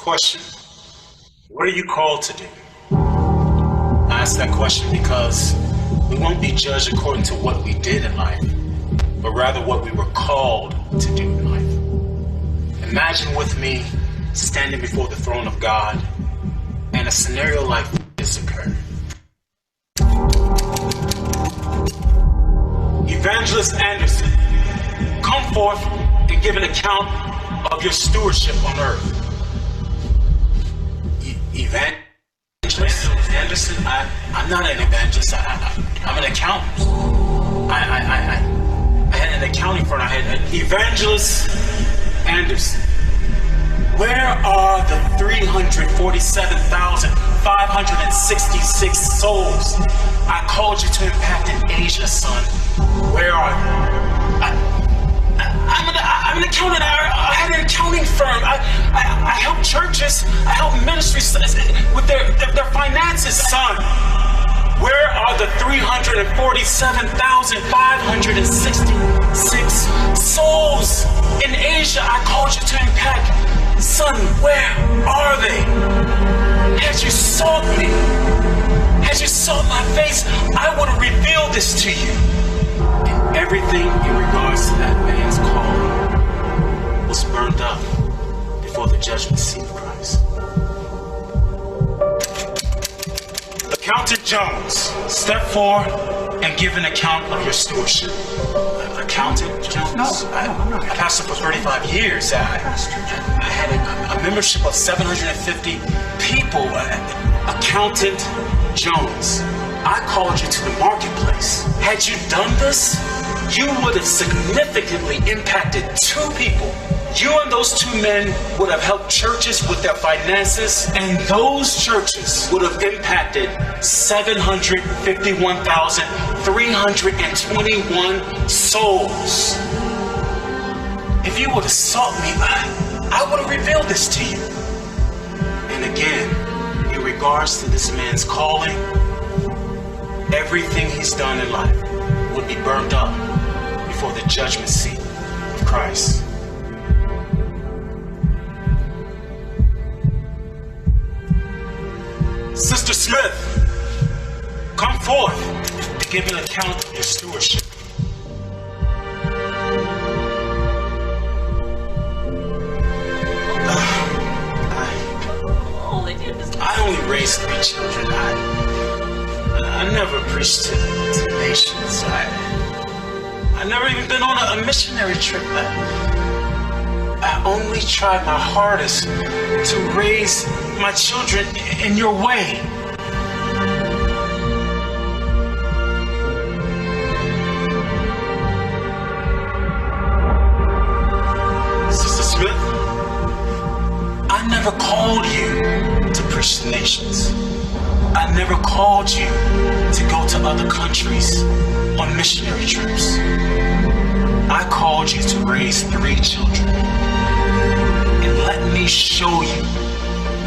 Question: what are you called to do? I ask that question because we won't be judged according to what we did in life, but rather what we were called to do in life. Imagine with me standing before the throne of God and a scenario like this occurred. Evangelist Anderson, come forth and give an account of your stewardship on earth. Evangelist Anderson? I'm not an evangelist. I'm an accountant. I had an accounting firm. I had Evangelist Anderson. Where are the 347,566 souls I called you to impact in Asia, son? Where are they? I'm an accountant. I had an accounting firm. I help churches. I help ministries with their finances, son. Where are the 347,566 souls in Asia I called you to impact? Son, where are they? Had you sought me, had you sought my face, I would have revealed this to you. And everything in regards to that man's calling was burned up before the judgment seat of Christ. Accountant Jones, step forward and give an account of your stewardship. Accountant Jones? No, I'm not. I pastored for 35 years. I had a membership of 750 people. Accountant Jones, I called you to the marketplace. Had you done this, you would have significantly impacted 2 people. You and those 2 men would have helped churches with their finances, and those churches would have impacted 751,321 souls. If you would have sought me, I would have revealed this to you. And again, in regards to this man's calling, everything he's done in life would be burned up before the judgment seat of Christ. Sister Smith, come forth to give an account of your stewardship. I only raised 3 children. I never preached to nations. I never even been on a missionary trip. I only tried my hardest to raise my children in your way. Sister Smith, I never called you to preach to nations. I never called you to go to other countries on missionary trips. I called you to raise 3 children. And let me show you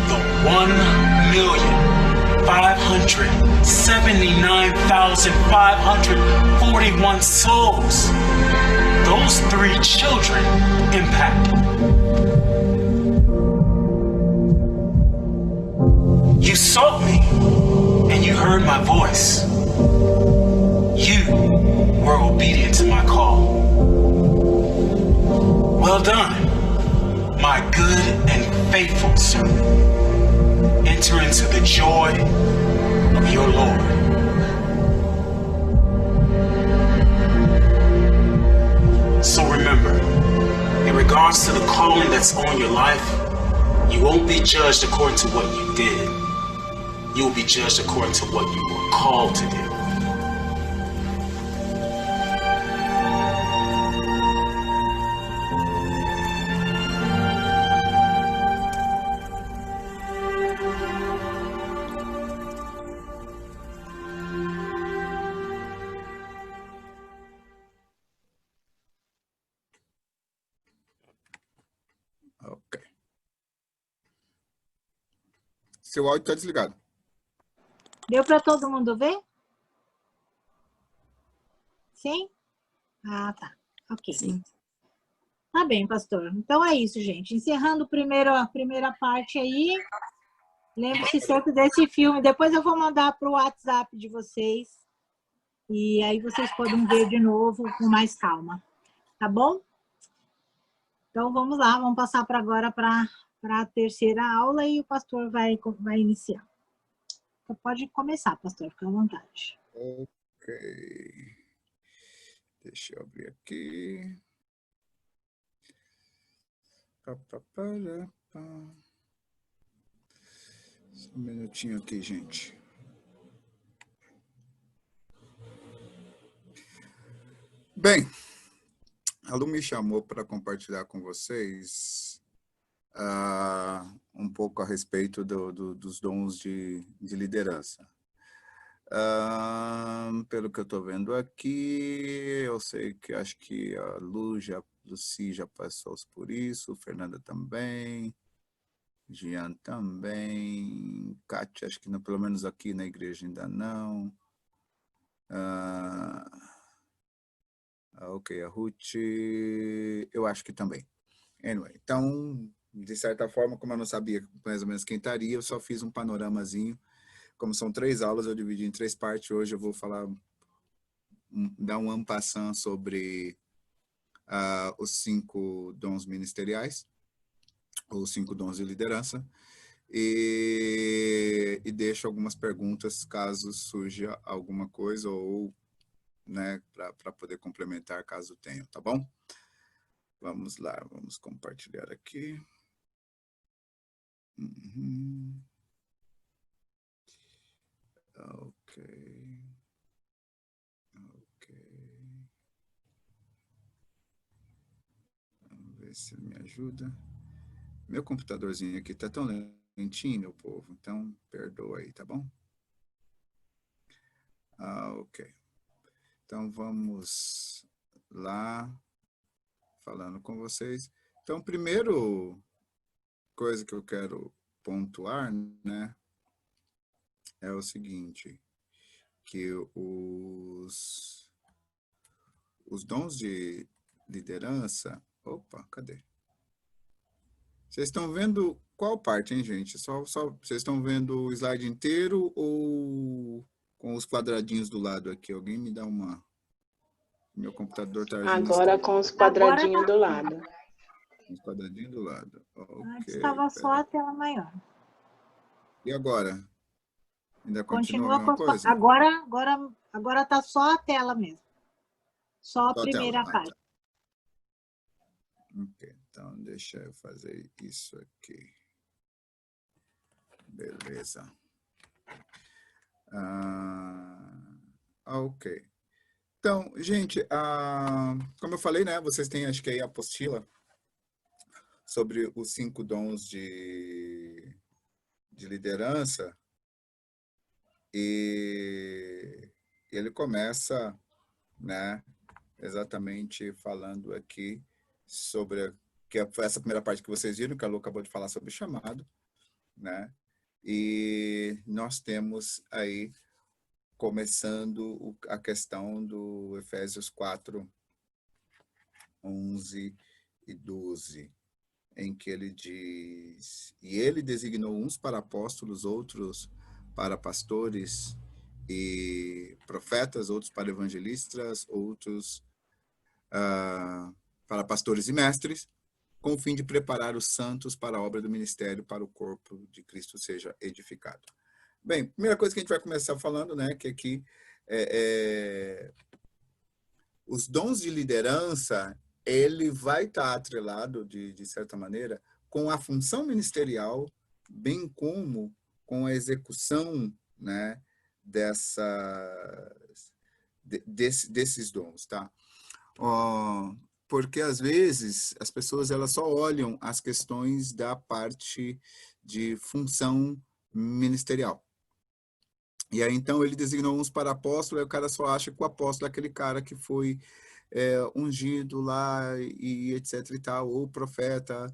the 1,579,541 souls those 3 children impacted. You sought me and you heard my voice. You were obedient to my call. Well done, my good and faithful servant. Enter into the joy of your Lord. So remember, in regards to the calling that's on your life, you won't be judged according to what you did. You will be judged according to what you were called to do. Ok. Seu áudio está desligado. Deu para todo mundo ver? Sim? Ah, tá. Ok. Sim. Tá bem, pastor. Então é isso, gente. Encerrando a primeira parte aí. Lembre-se sempre desse filme. Depois eu vou mandar para o WhatsApp de vocês. E aí vocês podem ver de novo com mais calma. Tá bom? Então vamos lá, vamos passar agora para a terceira aula e o pastor vai iniciar. Então, pode começar, pastor, fica à vontade. Ok. Deixa eu abrir aqui. Só um minutinho aqui, gente. Bem, a Lu me chamou para compartilhar com vocês um pouco a respeito dos dons de liderança. Pelo que eu estou vendo aqui, eu sei que acho que a Lucy já passou por isso, Fernanda também, Jean também, Kátia, acho que não, pelo menos aqui na igreja ainda não. Ok, a Ruth, eu acho que também. Anyway, então, de certa forma, como eu não sabia mais ou menos quem estaria, eu só fiz um panoramazinho. Como são 3 aulas, eu dividi em 3 partes. Hoje eu vou falar, dar um en passant sobre os 5 dons ministeriais, ou 5 dons de liderança, e deixo algumas perguntas caso surja alguma coisa, ou né, para poder complementar caso tenha, tá bom? Vamos lá, vamos compartilhar aqui. Ok. Vamos ver se ele me ajuda. Meu computadorzinho aqui tá tão lentinho, meu povo, então perdoa aí, tá bom? Ok. Então vamos lá, falando com vocês. Então, primeiro coisa que eu quero pontuar, né, é o seguinte, que os dons de liderança... Opa, cadê? Vocês estão vendo qual parte, hein, gente? Vocês estão vendo o slide inteiro ou com os quadradinhos do lado aqui? Alguém me dá uma... Meu computador está agindo Agora com os quadradinhos do lado. Os quadradinhos do lado. Ok. Antes estava só a tela maior. E agora? Ainda Continua a mesma com coisa? Agora está só a tela mesmo. Só a primeira parte. Tá. Ok, então deixa eu fazer isso aqui. Beleza. Ok. Então, gente, como eu falei, né, vocês têm, acho que aí a apostila sobre os 5 dons de liderança, e ele começa, né, exatamente falando aqui sobre essa primeira parte que vocês viram, que a Lu acabou de falar sobre o chamado, né, e nós temos aí, começando a questão do Efésios 4, 11 e 12, em que ele diz: e ele designou uns para apóstolos, outros para pastores e profetas, outros para evangelistas, outros para pastores e mestres, com o fim de preparar os santos para a obra do ministério, para o corpo de Cristo seja edificado. Bem, primeira coisa que a gente vai começar falando, né, que aqui os dons de liderança, ele vai estar atrelado, de certa maneira, com a função ministerial, bem como com a execução, né, desses dons, tá? Porque, às vezes, as pessoas elas só olham as questões da parte de função ministerial. E aí, então, ele designou uns para apóstolo, aí o cara só acha que o apóstolo é aquele cara que foi ungido lá, e etc e tal, ou profeta,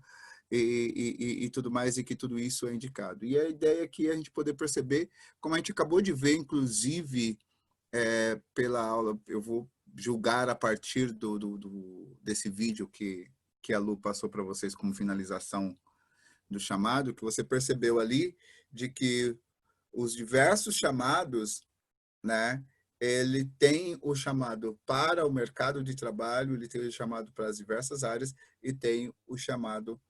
e tudo mais, e que tudo isso é indicado. E a ideia aqui é a gente poder perceber, como a gente acabou de ver, inclusive, pela aula, eu vou julgar a partir desse vídeo que que a Lu passou para vocês como finalização do chamado, que você percebeu ali de que os diversos chamados, né, ele tem o chamado para o mercado de trabalho, ele tem o chamado para as diversas áreas e tem o chamado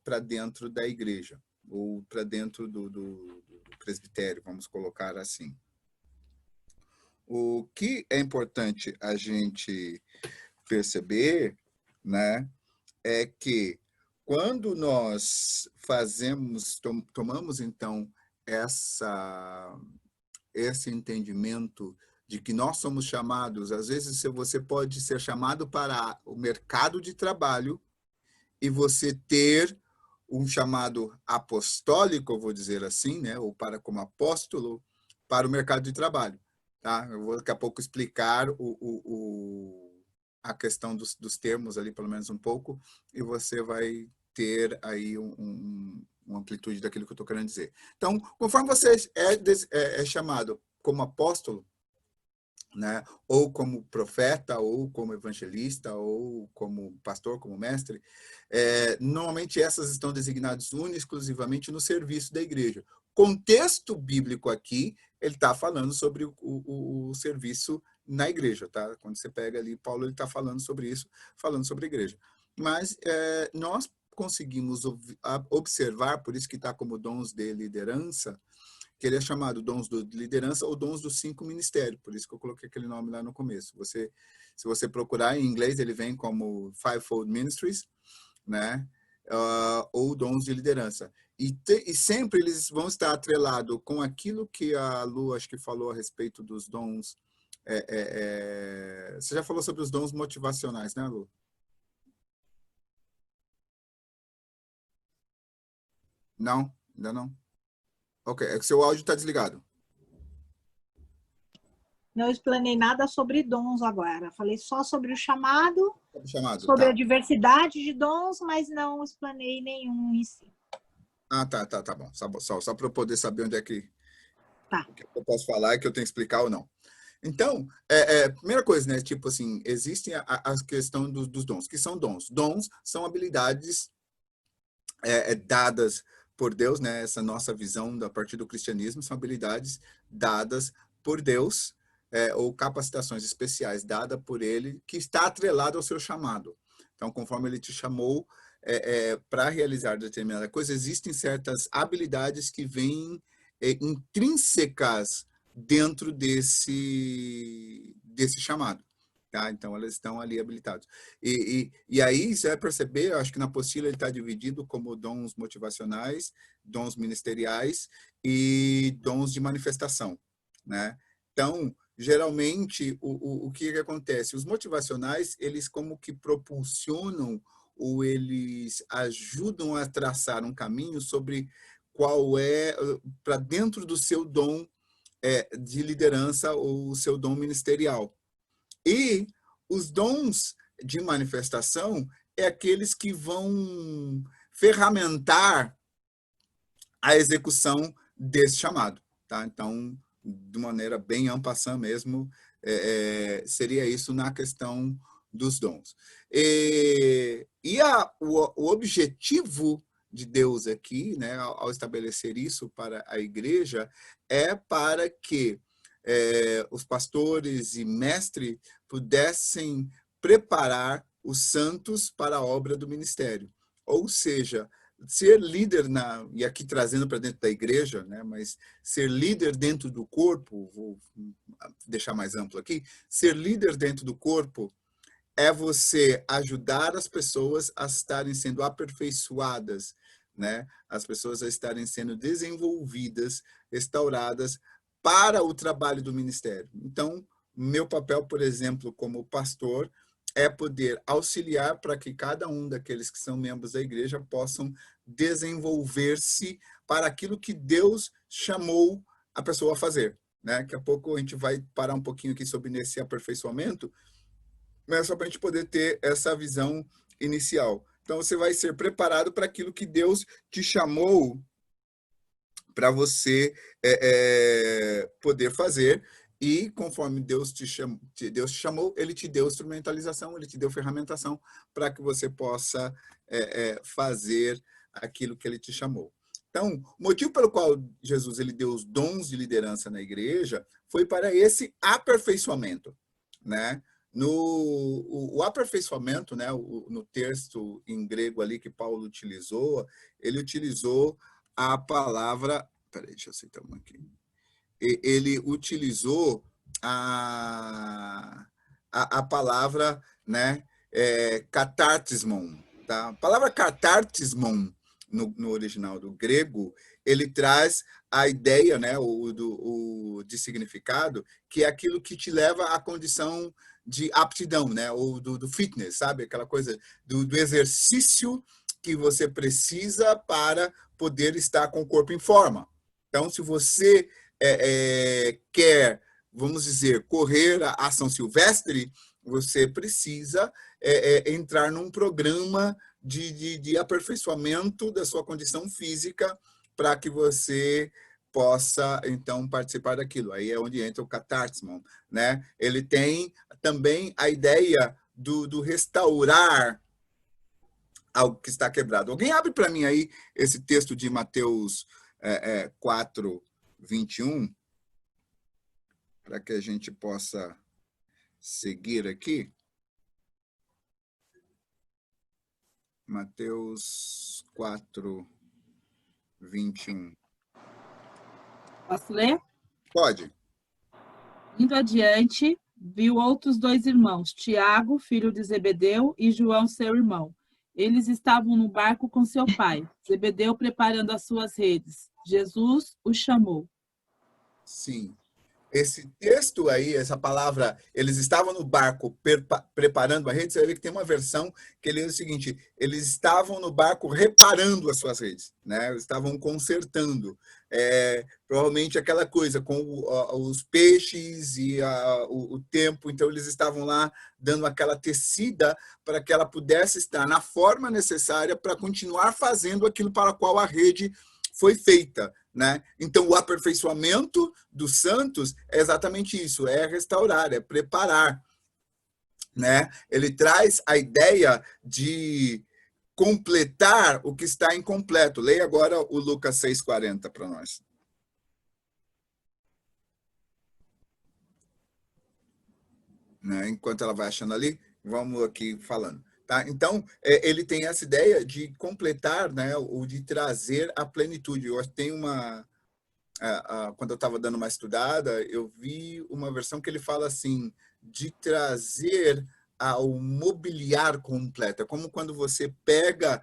para dentro da igreja, ou para dentro do presbitério, vamos colocar assim. O que é importante a gente perceber, né, é que quando nós tomamos então esse entendimento de que nós somos chamados, às vezes você pode ser chamado para o mercado de trabalho e você ter um chamado apostólico, eu vou dizer assim, né, ou para como apóstolo, para o mercado de trabalho. Tá? Eu vou daqui a pouco explicar a questão dos termos ali, pelo menos um pouco, e você vai ter aí uma amplitude daquilo que eu estou querendo dizer. Então, conforme você é chamado como apóstolo, né, ou como profeta, ou como evangelista, ou como pastor, como mestre, normalmente essas estão designadas única e exclusivamente no serviço da igreja. Contexto bíblico aqui, ele está falando sobre o serviço na igreja, tá? Quando você pega ali, Paulo está falando sobre isso, falando sobre a igreja. Mas nós conseguimos observar, por isso que está como dons de liderança, que ele é chamado dons de liderança ou dons dos 5 ministérios, por isso que eu coloquei aquele nome lá no começo. Se você procurar em inglês, ele vem como Fivefold Ministries, né? Ou dons de liderança. E sempre eles vão estar atrelados com aquilo que a Lu, acho que falou a respeito dos dons. Você já falou sobre os dons motivacionais, né, Lu? Não? Ainda não? Ok, é que seu áudio está desligado. Não explanei nada sobre dons agora. Falei só sobre o chamado, sobre tá. a diversidade de dons, mas não explanei nenhum em si. Tá bom. Só para eu poder saber onde é que eu posso falar, que eu tenho que explicar ou não. Então, primeira coisa, né? Tipo assim, existe a questão dos dons. Que são dons? Dons são habilidades dadas por Deus, né? Essa nossa visão a partir do cristianismo são habilidades dadas por Deus, ou capacitações especiais dadas por Ele, que está atrelado ao seu chamado. Então, conforme Ele te chamou para realizar determinada coisa, existem certas habilidades que vêm intrínsecas dentro desse chamado. Tá? Então, elas estão ali habilitadas. E aí, você vai perceber, eu acho que na apostila ele está dividido como dons motivacionais, dons ministeriais e dons de manifestação. Né? Então, geralmente, o que acontece? Os motivacionais, eles como que propulsionam ou eles ajudam a traçar um caminho sobre qual para dentro do seu dom de liderança ou o seu dom ministerial. E os dons de manifestação aqueles que vão ferramentar a execução desse chamado. Tá? Então, de maneira bem en passant mesmo, seria isso na questão dos dons. O objetivo de Deus aqui, né, ao estabelecer isso para a igreja, é para que os pastores e mestres pudessem preparar os santos para a obra do ministério. Ou seja, ser líder, e aqui trazendo para dentro da igreja, né, mas ser líder dentro do corpo, vou deixar mais amplo aqui, ser líder dentro do corpo é você ajudar as pessoas a estarem sendo aperfeiçoadas, né, as pessoas a estarem sendo desenvolvidas, restauradas, para o trabalho do ministério. Então, meu papel, por exemplo, como pastor, é poder auxiliar para que cada um daqueles que são membros da igreja possam desenvolver-se para aquilo que Deus chamou a pessoa a fazer. Né? Daqui a pouco a gente vai parar um pouquinho aqui sobre esse aperfeiçoamento, mas só para a gente poder ter essa visão inicial. Então, você vai ser preparado para aquilo que Deus te chamou para você poder fazer. e conforme Deus te chamou, ele te deu instrumentalização, ele te deu ferramentação para que você possa fazer aquilo que ele te chamou. Então, o motivo pelo qual Jesus ele deu os dons de liderança na igreja foi para esse aperfeiçoamento, né? O aperfeiçoamento, né, no texto em grego ali que Paulo utilizou, ele utilizou a palavra... Peraí, deixa eu aceitar uma aqui. Ele utilizou a palavra, né, katartismon. Tá? A palavra katartismon, no original do grego, ele traz a ideia, né, de significado, que é aquilo que te leva à condição de aptidão, né, ou do fitness, sabe? Aquela coisa do exercício que você precisa para poder estar com o corpo em forma. Então, se você quer, vamos dizer, correr a São Silvestre, você precisa entrar num programa de aperfeiçoamento da sua condição física para que você possa, então, participar daquilo. Aí é onde entra o katartismon, né? Ele tem também a ideia do restaurar algo que está quebrado. Alguém abre para mim aí esse texto de Mateus 4:21, para que a gente possa seguir aqui. Mateus 4:21. Posso ler? Pode. Indo adiante, viu outros 2 irmãos, Tiago, filho de Zebedeu, e João, seu irmão. Eles estavam no barco com seu pai, Zebedeu preparando as suas redes. Jesus os chamou. Sim. Esse texto aí, essa palavra, eles estavam no barco preparando a rede, você vai ver que tem uma versão que ele diz o seguinte, eles estavam no barco reparando as suas redes, né? Eles estavam consertando. Provavelmente aquela coisa com os peixes e o tempo, então eles estavam lá dando aquela tecida para que ela pudesse estar na forma necessária para continuar fazendo aquilo para o qual a rede foi feita, né? Então, o aperfeiçoamento dos santos é exatamente isso, é restaurar, é preparar, né? Ele traz a ideia de completar o que está incompleto. Leia agora o Lucas 6:40 para nós. Né? Enquanto ela vai achando ali, vamos aqui falando. Tá? Então, ele tem essa ideia de completar, né, ou de trazer a plenitude. Eu tenho quando eu estava dando uma estudada, eu vi uma versão que ele fala assim, de trazer ao mobiliar completo. É como quando você pega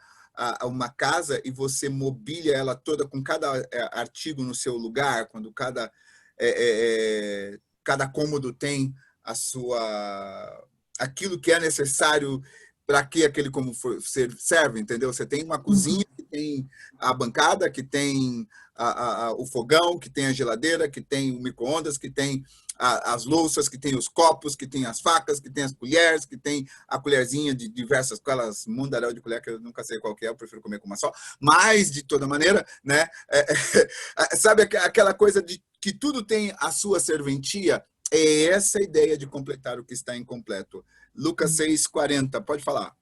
uma casa e você mobília ela toda com cada artigo no seu lugar, quando cada cômodo tem aquilo que é necessário para que aquele como serve, entendeu? Você tem uma cozinha que tem a bancada, que tem o fogão, que tem a geladeira, que tem o micro-ondas, que tem as louças, que tem os copos, que tem as facas, que tem as colheres, que tem a colherzinha de diversas, aquelas mundaréu de colher, que eu nunca sei qual que é, eu prefiro comer com uma só, mas, de toda maneira, né? Sabe aquela coisa de que tudo tem a sua serventia? É essa a ideia de completar o que está incompleto. Lucas 6:40, pode falar.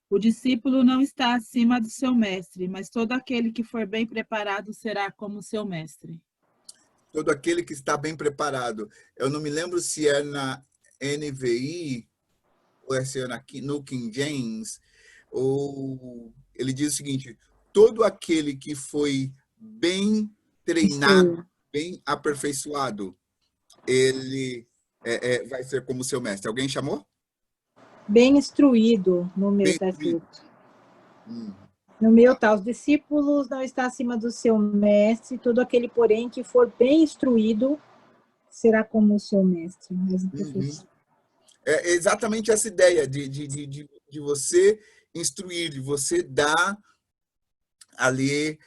O discípulo não está acima do seu mestre, mas todo aquele que for bem preparado será como seu mestre. Todo aquele que está bem preparado. Eu não me lembro se é na NVI ou se é no King James, ou ele diz o seguinte, todo aquele que foi bem treinado, bem aperfeiçoado, ele vai ser como seu mestre. Alguém chamou? Bem instruído, no meu está escrito. No meu está, os discípulos não está acima do seu mestre, todo aquele, porém, que for bem instruído, será como o seu mestre. É exatamente essa ideia de você instruir, de você dar ali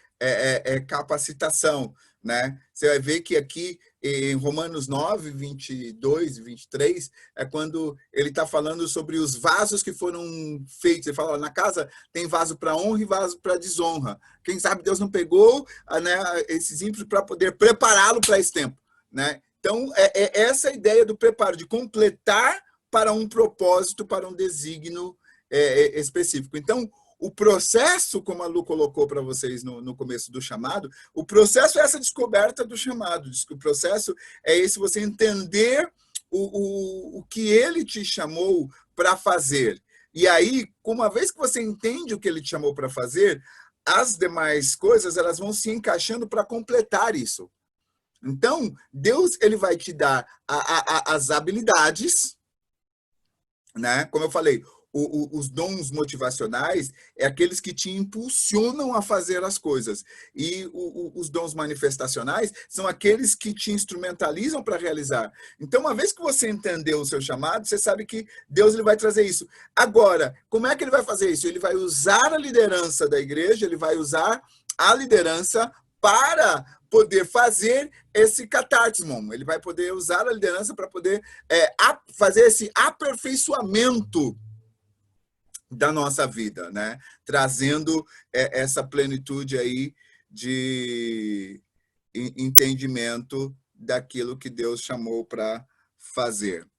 capacitação, né? Você vai ver que aqui em Romanos 9, 22 e 23, é quando ele está falando sobre os vasos que foram feitos. Ele fala, na casa tem vaso para honra e vaso para desonra. Quem sabe Deus não pegou, né, esses ímpios para poder prepará-lo para esse tempo, né? Então, é essa ideia do preparo, de completar para um propósito, para um desígnio específico. Então, o processo, como a Lu colocou para vocês no começo do chamado, o processo é essa descoberta do chamado. O processo é esse, você entender o que ele te chamou para fazer. E aí, uma vez que você entende o que ele te chamou para fazer, as demais coisas elas vão se encaixando para completar isso. Então, Deus ele vai te dar as habilidades, né? Como eu falei, os dons motivacionais é aqueles que te impulsionam a fazer as coisas. E os dons manifestacionais são aqueles que te instrumentalizam para realizar. Então, uma vez que você entendeu o seu chamado, você sabe que Deus ele vai trazer isso. Agora, como é que ele vai fazer isso? Ele vai usar a liderança da igreja, ele vai usar a liderança para poder fazer esse catartismon. Ele vai poder usar a liderança para poder fazer esse aperfeiçoamento da nossa vida, né? Trazendo essa plenitude aí de entendimento daquilo que Deus chamou para fazer.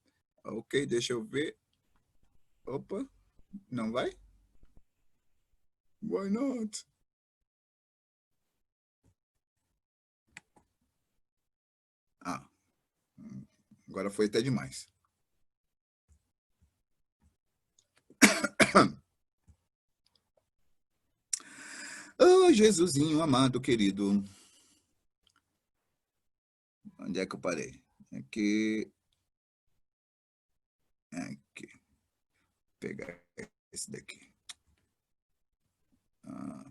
Ok, deixa eu ver. Opa, não vai? Why not? Agora foi até demais. Oh, Jesusinho amado, querido. Onde é que eu parei? Aqui. Aqui. Vou pegar esse daqui.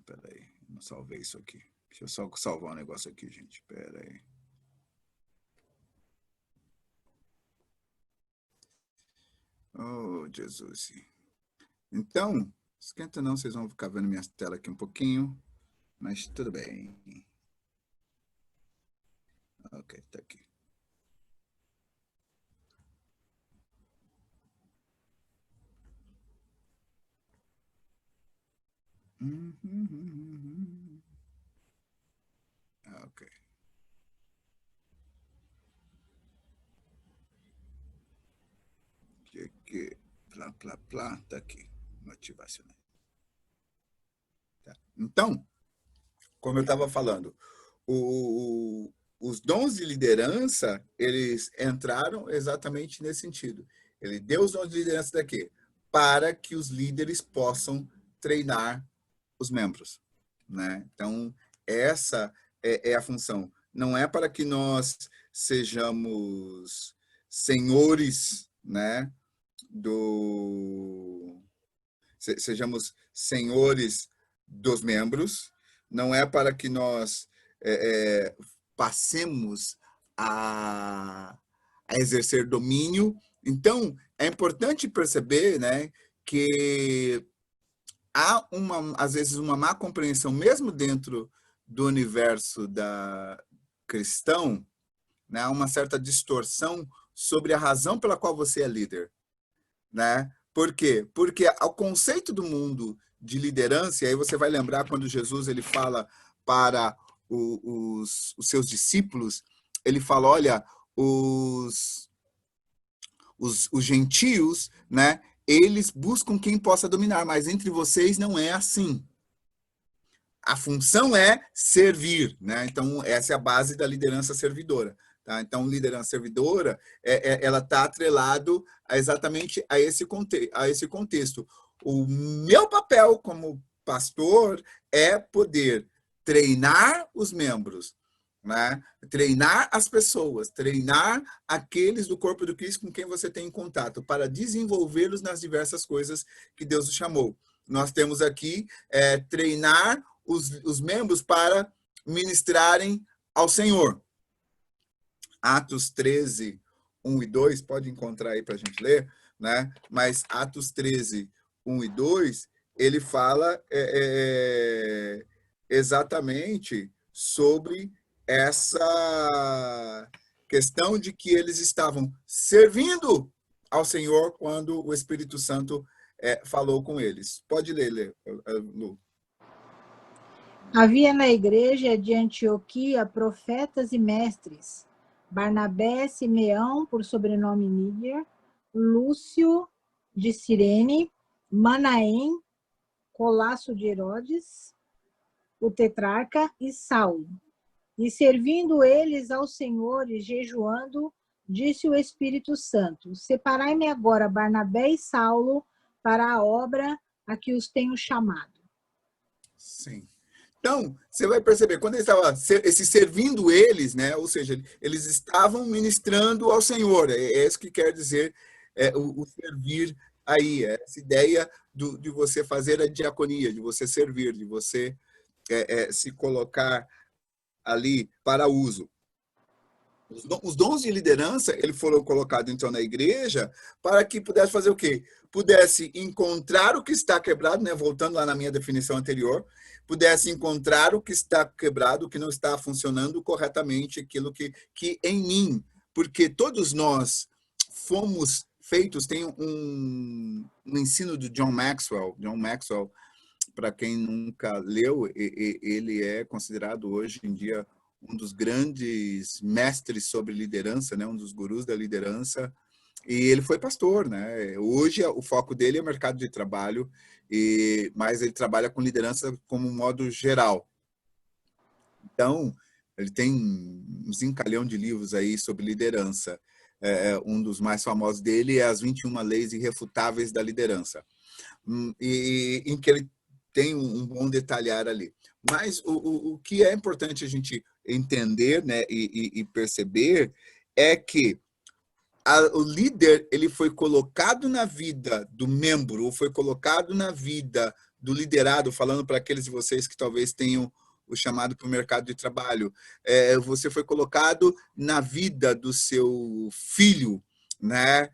Peraí. Não salvei isso aqui. Deixa eu só salvar um negócio aqui, gente. Peraí. Oh, Jesus. Então, esquenta não, vocês vão ficar vendo minha tela aqui um pouquinho, mas tudo bem. Ok, tá aqui. Ok. Aqui, plá, tá aqui. Motivacional. Tá. Então, como eu estava falando, os dons de liderança, eles entraram exatamente nesse sentido. Ele deu os dons de liderança daqui, para que os líderes possam treinar os membros, né? Então, essa é a função. Não é para que nós sejamos senhores, né? Sejamos senhores dos membros, não é para que nós passemos a exercer domínio. Então, é importante perceber, né, que há, às vezes, uma má compreensão, mesmo dentro do universo cristão, né, há uma certa distorção sobre a razão pela qual você é líder. Né? Por quê? Porque o conceito do mundo de liderança, e aí você vai lembrar quando Jesus ele fala para os seus discípulos, ele fala, olha, os gentios, né, eles buscam quem possa dominar, mas entre vocês não é assim. A função é servir, né? Então, essa é a base da liderança servidora. Tá? Então, liderança servidora, ela está atrelado exatamente a esse contexto. O meu papel como pastor é poder treinar os membros, né? Treinar as pessoas, treinar aqueles do corpo do Cristo com quem você tem em contato, para desenvolvê-los nas diversas coisas que Deus os chamou. Nós temos aqui treinar os membros para ministrarem ao Senhor. Atos 13, 1 e 2, pode encontrar aí para a gente ler, né? Mas Atos 13, 1 e 2, ele fala exatamente sobre questão de que eles estavam servindo ao Senhor quando o Espírito Santo falou com eles. Pode ler, Lu. Havia na igreja de Antioquia profetas e mestres, Barnabé, Simeão, por sobrenome Níger, Lúcio de Cirene, Manaém, Colasso de Herodes, o tetrarca, e Saulo. E servindo eles ao Senhor e jejuando, disse o Espírito Santo: separai-me agora Barnabé e Saulo para a obra a que os tenho chamado. Sim. Então, você vai perceber, quando ele estava servindo eles, né? Ou seja, eles estavam ministrando ao Senhor. É isso que quer dizer o servir aí. Essa ideia de você fazer a diaconia, de você servir, de você se colocar ali para uso. Os dons de liderança, eles foram colocados, então, na igreja para que pudesse fazer o quê? Pudesse encontrar o que está quebrado, né? Voltando lá na minha definição anterior, pudesse encontrar o que está quebrado, o que não está funcionando corretamente, aquilo que em mim, porque todos nós fomos feitos, tem um ensino do John Maxwell. John Maxwell, para quem nunca leu, ele é considerado hoje em dia um dos grandes mestres sobre liderança, né? Um dos gurus da liderança, e ele foi pastor, né? Hoje o foco dele é o mercado de trabalho, mas ele trabalha com liderança como um modo geral. Então, ele tem um zincalhão de livros aí sobre liderança. Um dos mais famosos dele é As 21 Leis Irrefutáveis da Liderança, em que ele tem um bom detalhar ali. Mas o que é importante a gente entender, né, e perceber é que o líder, ele foi colocado na vida do membro, ou foi colocado na vida do liderado, falando para aqueles de vocês que talvez tenham o chamado para o mercado de trabalho. Você foi colocado na vida do seu filho, né?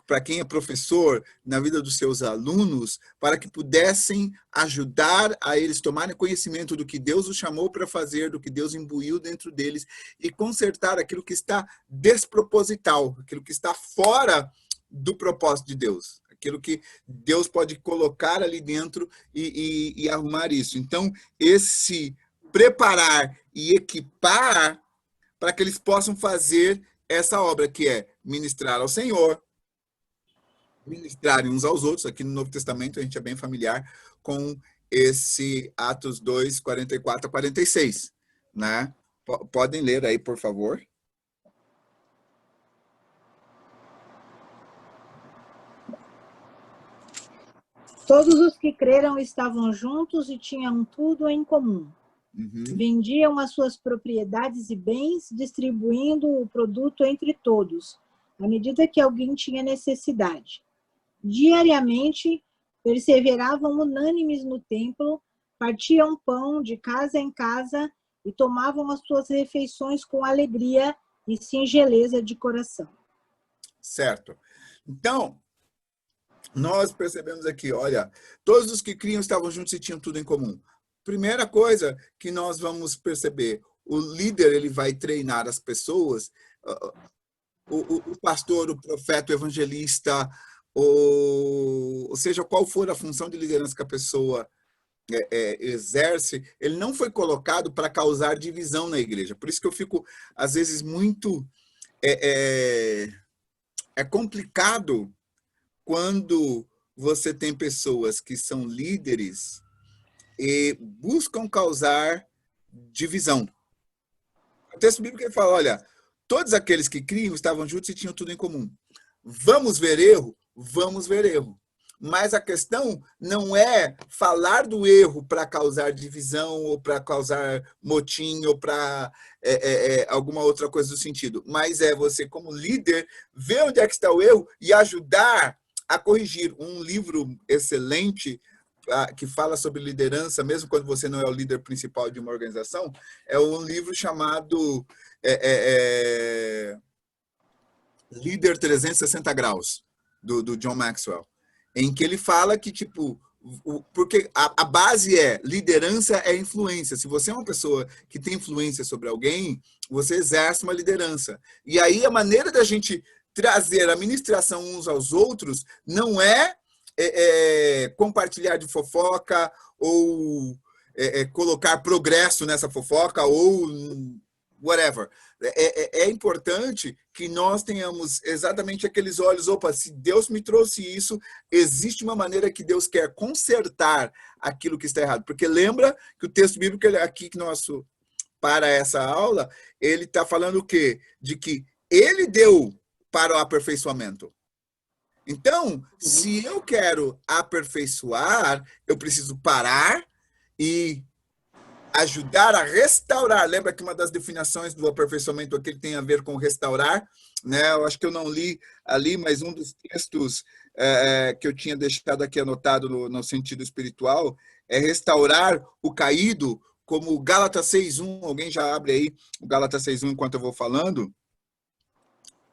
Para quem é professor, na vida dos seus alunos, para que pudessem ajudar a eles tomarem conhecimento do que Deus os chamou para fazer, do que Deus imbuiu dentro deles, e consertar aquilo que está desproposital, aquilo que está fora do propósito de Deus, aquilo que Deus pode colocar ali dentro e arrumar isso. Então, esse preparar e equipar para que eles possam fazer essa obra, que é ministrar ao Senhor, ministrarem uns aos outros. Aqui no Novo Testamento a gente é bem familiar com esse Atos 2, 44 a 46, né? Podem ler aí, por favor. Todos os que creram estavam juntos e tinham tudo em comum. Vendiam as suas propriedades e bens, distribuindo o produto entre todos, à medida que alguém tinha necessidade. Diariamente, perseveravam unânimes no templo, partiam pão de casa em casa e tomavam as suas refeições com alegria e singeleza de coração. Certo. Então, nós percebemos aqui, olha, todos os que criam estavam juntos e tinham tudo em comum. Primeira coisa que nós vamos perceber, o líder, ele vai treinar as pessoas, o pastor, o profeta, o evangelista, ou seja, qual for a função de liderança que a pessoa exerce, ele não foi colocado para causar divisão na igreja. Por isso que eu fico, às vezes, muito... É complicado quando você tem pessoas que são líderes e buscam causar divisão. O texto bíblico ele fala, olha, todos aqueles que criam estavam juntos e tinham tudo em comum. Vamos ver erro? Vamos ver erro. Mas a questão não é falar do erro para causar divisão, ou para causar motim, ou para alguma outra coisa do sentido. Mas é você, como líder, ver onde é que está o erro e ajudar a corrigir. Um livro excelente que fala sobre liderança, mesmo quando você não é o líder principal de uma organização, é um livro chamado Líder 360 Graus, do John Maxwell, em que ele fala que, tipo, Porque a base é liderança é influência. Se você é uma pessoa que tem influência sobre alguém, você exerce uma liderança. E aí a maneira da gente trazer a ministração uns aos outros não é compartilhar de fofoca ou colocar progresso nessa fofoca ou whatever. É importante que nós tenhamos exatamente aqueles olhos, opa, se Deus me trouxe isso, existe uma maneira que Deus quer consertar aquilo que está errado. Porque lembra que o texto bíblico aqui que nosso para essa aula, ele está falando o quê? De que ele deu para o aperfeiçoamento. Então, se eu quero aperfeiçoar, eu preciso parar e ajudar a restaurar. Lembra que uma das definições do aperfeiçoamento aqui tem a ver com restaurar, né? Eu acho que eu não li ali, mas um dos textos que eu tinha deixado aqui anotado no sentido espiritual é restaurar o caído, como o Gálatas 6:1. Alguém já abre aí o Gálatas 6:1 enquanto eu vou falando?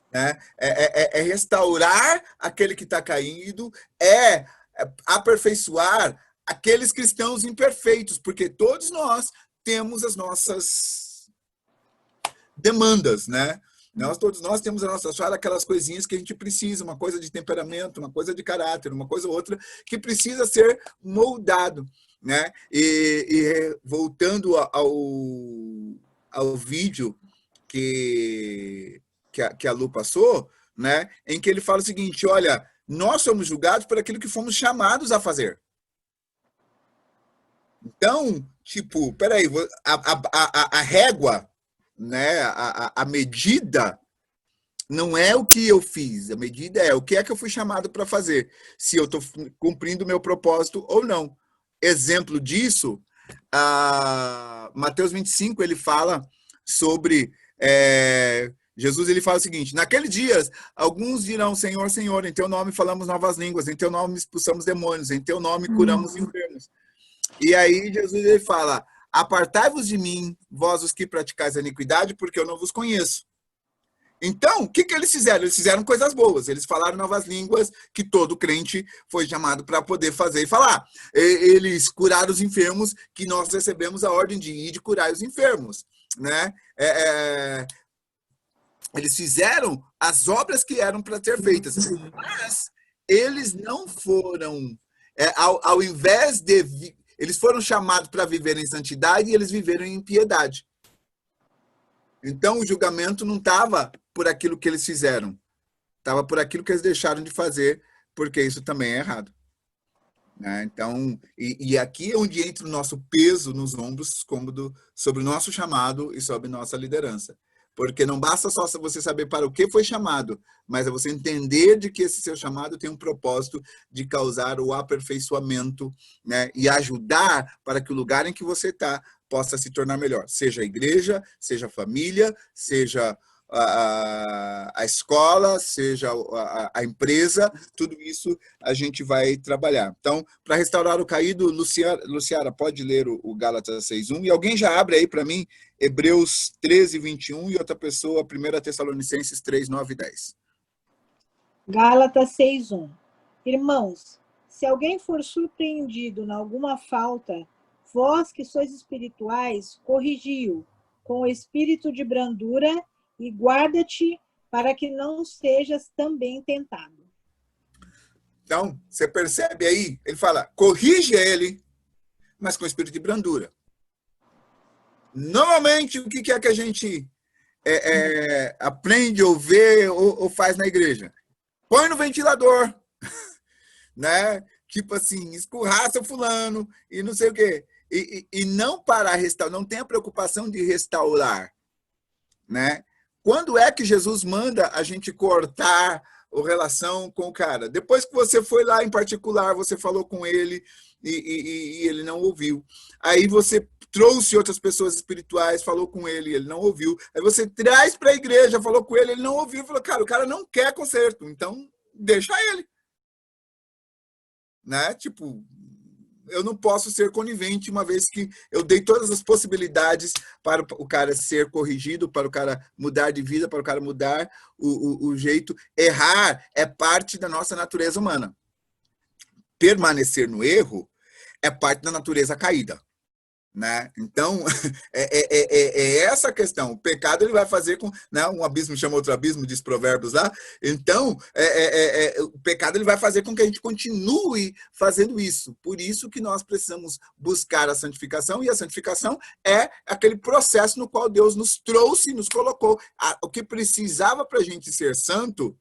É restaurar aquele que está caído, aperfeiçoar aqueles cristãos imperfeitos, porque todos nós temos as nossas demandas, né? Todos nós temos a nossa falha, aquelas coisinhas que a gente precisa, uma coisa de temperamento, uma coisa de caráter, uma coisa ou outra, que precisa ser moldado, né? E voltando ao vídeo que a Lu passou, né? Em que ele fala o seguinte, olha, nós somos julgados por aquilo que fomos chamados a fazer. Então, tipo, peraí, a régua, né, a medida não é o que eu fiz, a medida é o que é que eu fui chamado para fazer, se eu estou cumprindo o meu propósito ou não. Exemplo disso, Mateus 25, ele fala sobre... Jesus, ele fala o seguinte, naqueles dias, alguns dirão, Senhor, Senhor, em teu nome falamos novas línguas, em teu nome expulsamos demônios, em teu nome curamos enfermos. E aí Jesus ele fala, apartai-vos de mim, vós os que praticais a iniquidade, porque eu não vos conheço. Então, o que eles fizeram? Eles fizeram coisas boas, eles falaram novas línguas que todo crente foi chamado para poder fazer e falar. Eles curaram os enfermos, que nós recebemos a ordem de ir de curar os enfermos, né? Eles fizeram as obras que eram para ser feitas, mas eles não foram, ao invés de... Eles foram chamados para viver em santidade e eles viveram em impiedade. Então, o julgamento não estava por aquilo que eles fizeram. Estava por aquilo que eles deixaram de fazer, porque isso também é errado. Né? Então, e aqui é onde entra o nosso peso nos ombros sobre o nosso chamado e sobre nossa liderança. Porque não basta só você saber para o que foi chamado, mas é você entender de que esse seu chamado tem um propósito de causar o aperfeiçoamento, né? E ajudar para que o lugar em que você está possa se tornar melhor. Seja a igreja, seja a família, seja a escola, seja a empresa, tudo isso a gente vai trabalhar. Então, para restaurar o caído, Luciara, pode ler o Gálatas 6:1, e alguém já abre aí para mim Hebreus 13:21 e outra pessoa, 1 Tessalonicenses 3:9 e 10. Gálatas 6:1. Irmãos, se alguém for surpreendido em alguma falta, vós que sois espirituais, corrigi-o com o espírito de brandura e guarda-te para que não sejas também tentado. Então, você percebe aí? Ele fala, corrige ele, mas com espírito de brandura. Normalmente, o que é que a gente aprende ou vê ou faz na igreja? Põe no ventilador, né? Tipo assim, escorraça o fulano e não sei o quê. E não para restaurar, não tem a preocupação de restaurar, né? Quando é que Jesus manda a gente cortar a relação com o cara? Depois que você foi lá em particular, você falou com ele e ele não ouviu. Aí você trouxe outras pessoas espirituais, falou com ele e ele não ouviu. Aí você traz para a igreja, falou com ele não ouviu. Falou, cara, o cara não quer conserto, então deixa ele. Né? Tipo... Eu não posso ser conivente, uma vez que eu dei todas as possibilidades para o cara ser corrigido, para o cara mudar de vida, para o cara mudar o jeito. Errar é parte da nossa natureza humana. Permanecer no erro é parte da natureza caída, né? Então, é essa a questão. O pecado ele vai fazer com, né, um abismo chama outro abismo, diz Provérbios lá. Então, o pecado ele vai fazer com que a gente continue fazendo isso. Por isso que nós precisamos buscar a santificação, e a santificação é aquele processo no qual Deus nos trouxe, nos colocou. O que precisava para a gente ser santo,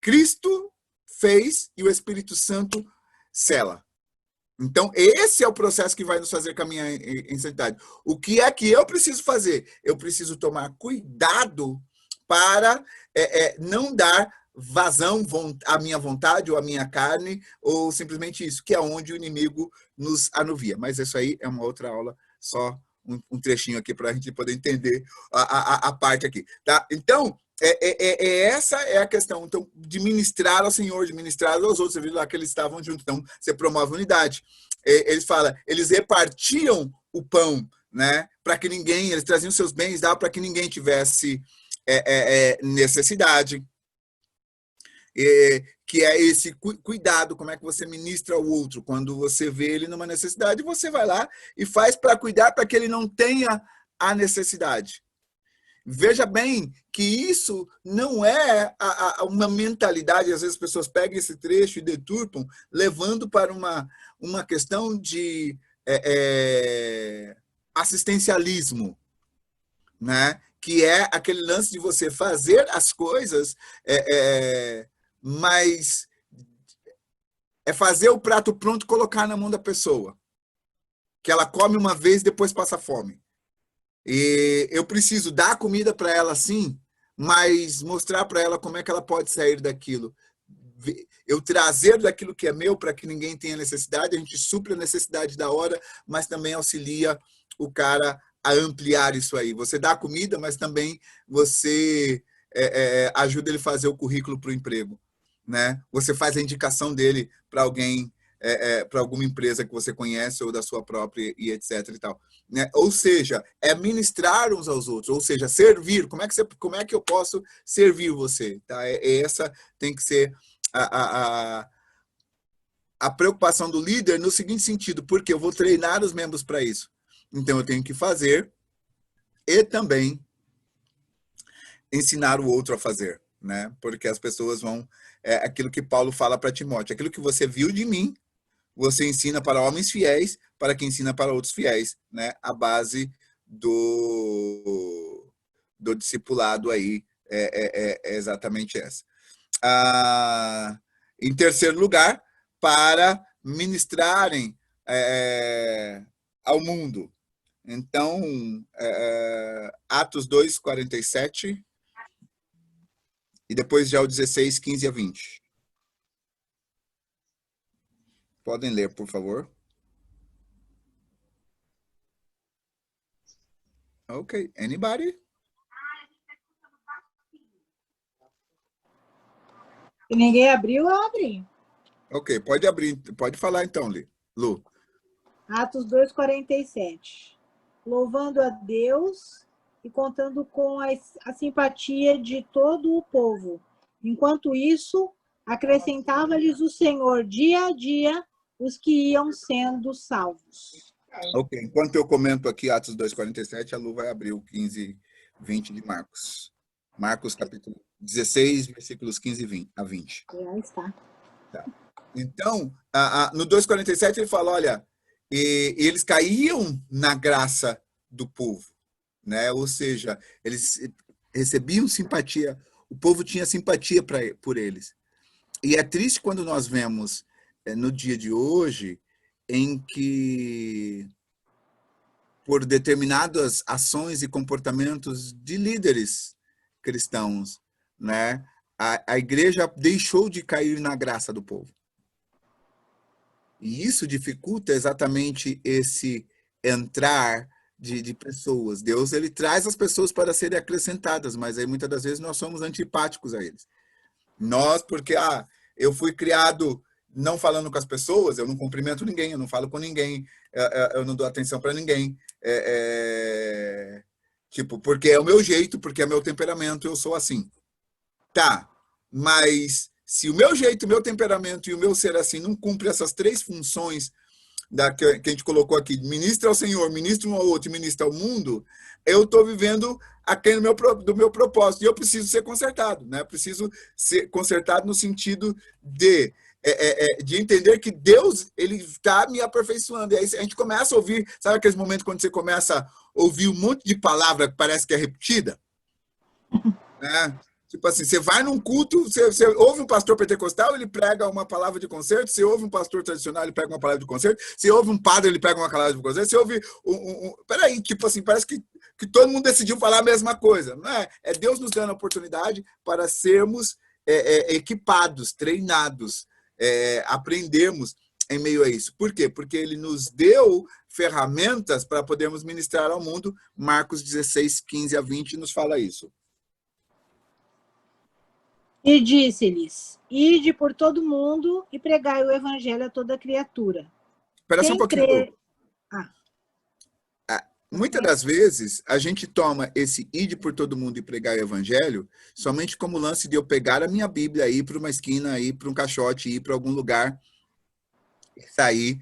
Cristo fez e o Espírito Santo sela. Então, esse é o processo que vai nos fazer caminhar em santidade. O que é que eu preciso fazer? Eu preciso tomar cuidado para não dar vazão à minha vontade ou à minha carne, ou simplesmente isso, que é onde o inimigo nos anuvia. Mas isso aí é uma outra aula, só um trechinho aqui para a gente poder entender a parte aqui. Tá? Então, essa é a questão, então, de ministrar ao Senhor, de ministrar aos outros. Você viu lá que eles estavam juntos, então você promove unidade. Eles falam, eles repartiam o pão, né, para que ninguém, eles traziam seus bens, dava para que ninguém tivesse necessidade. Que é esse cuidado, como é que você ministra ao outro. Quando você vê ele numa necessidade, você vai lá e faz para cuidar, para que ele não tenha a necessidade. Veja bem que isso não é uma mentalidade, às vezes as pessoas pegam esse trecho e deturpam, levando para uma questão de assistencialismo, né? Que é aquele lance de você fazer as coisas, mas é fazer o prato pronto e colocar na mão da pessoa, que ela come uma vez e depois passa fome. E eu preciso dar comida para ela, sim, mas mostrar para ela como é que ela pode sair daquilo. Eu trazer daquilo que é meu para que ninguém tenha necessidade, a gente supre a necessidade da hora, mas também auxilia o cara a ampliar isso aí. Você dá comida, mas também você ajuda ele a fazer o currículo para o emprego, né? Você faz a indicação dele para alguém, para alguma empresa que você conhece ou da sua própria e etc e tal, né? Ou seja, é ministrar uns aos outros, ou seja, servir. Como é que eu posso servir você, tá? Essa tem que ser a preocupação do líder no seguinte sentido, porque eu vou treinar os membros para isso. Então eu tenho que fazer e também ensinar o outro a fazer, né? Porque as pessoas vão aquilo que Paulo fala para Timóteo, aquilo que você viu de mim, você ensina para homens fiéis, para quem ensina para outros fiéis, né? A base do discipulado aí é exatamente essa. Em terceiro lugar, para ministrarem ao mundo. Então, Atos 2, 47, e depois já o 16, 15 a 20. Podem ler, por favor. Ok. Anybody? Se ninguém abriu, eu abri. Ok, pode abrir. Pode falar então, Lu. Atos 2, 47. Louvando a Deus e contando com a simpatia de todo o povo. Enquanto isso, acrescentava-lhes o Senhor dia a dia os que iam sendo salvos. Ok, enquanto eu comento aqui Atos 2:47, a Lu vai abrir o 15, 20 de Marcos. Marcos, capítulo 16, versículos 15 a 20. Já está. Tá. Então, no 2:47 ele fala, olha, eles caíam na graça do povo, né? Ou seja, eles recebiam simpatia, o povo tinha simpatia por eles. E é triste quando nós vemos no dia de hoje em que, por determinadas ações e comportamentos de líderes cristãos, né, a igreja deixou de cair na graça do povo. E isso dificulta exatamente esse entrar de pessoas. Deus, ele traz as pessoas para serem acrescentadas, mas aí muitas das vezes nós somos antipáticos a eles. Nós, porque eu fui criado não falando com as pessoas, eu não cumprimento ninguém, eu não falo com ninguém, eu não dou atenção para ninguém. Tipo, porque é o meu jeito, porque é meu temperamento, eu sou assim. Tá, mas se o meu jeito, o meu temperamento e o meu ser assim não cumpre essas três funções que a gente colocou aqui, ministra ao Senhor, ministra um ao outro e ministra ao mundo, eu estou vivendo aquele do meu propósito. E eu preciso ser consertado, né? Preciso ser consertado no sentido de entender que Deus, ele está me aperfeiçoando. E aí a gente começa a ouvir, sabe aqueles momentos quando você começa a ouvir um monte de palavra que parece que é repetida? Né? Tipo assim, você vai num culto, você ouve um pastor pentecostal, ele prega uma palavra de conserto, você ouve um pastor tradicional, ele pega uma palavra de conserto, você ouve um padre, ele pega uma palavra de conserto, você ouve peraí, tipo assim, parece que todo mundo decidiu falar a mesma coisa. Não é? É Deus nos dando a oportunidade para sermos equipados, treinados, aprendermos em meio a isso. Por quê? Porque ele nos deu ferramentas para podermos ministrar ao mundo. Marcos 16, 15 a 20 nos fala isso. E disse-lhes, ide por todo mundo e pregai o evangelho a toda criatura. Espera só um pouquinho. Muitas das vezes, a gente toma esse ide por todo mundo e pregar o evangelho somente como lance de eu pegar a minha Bíblia, ir para uma esquina, ir para um caixote, ir para algum lugar e sair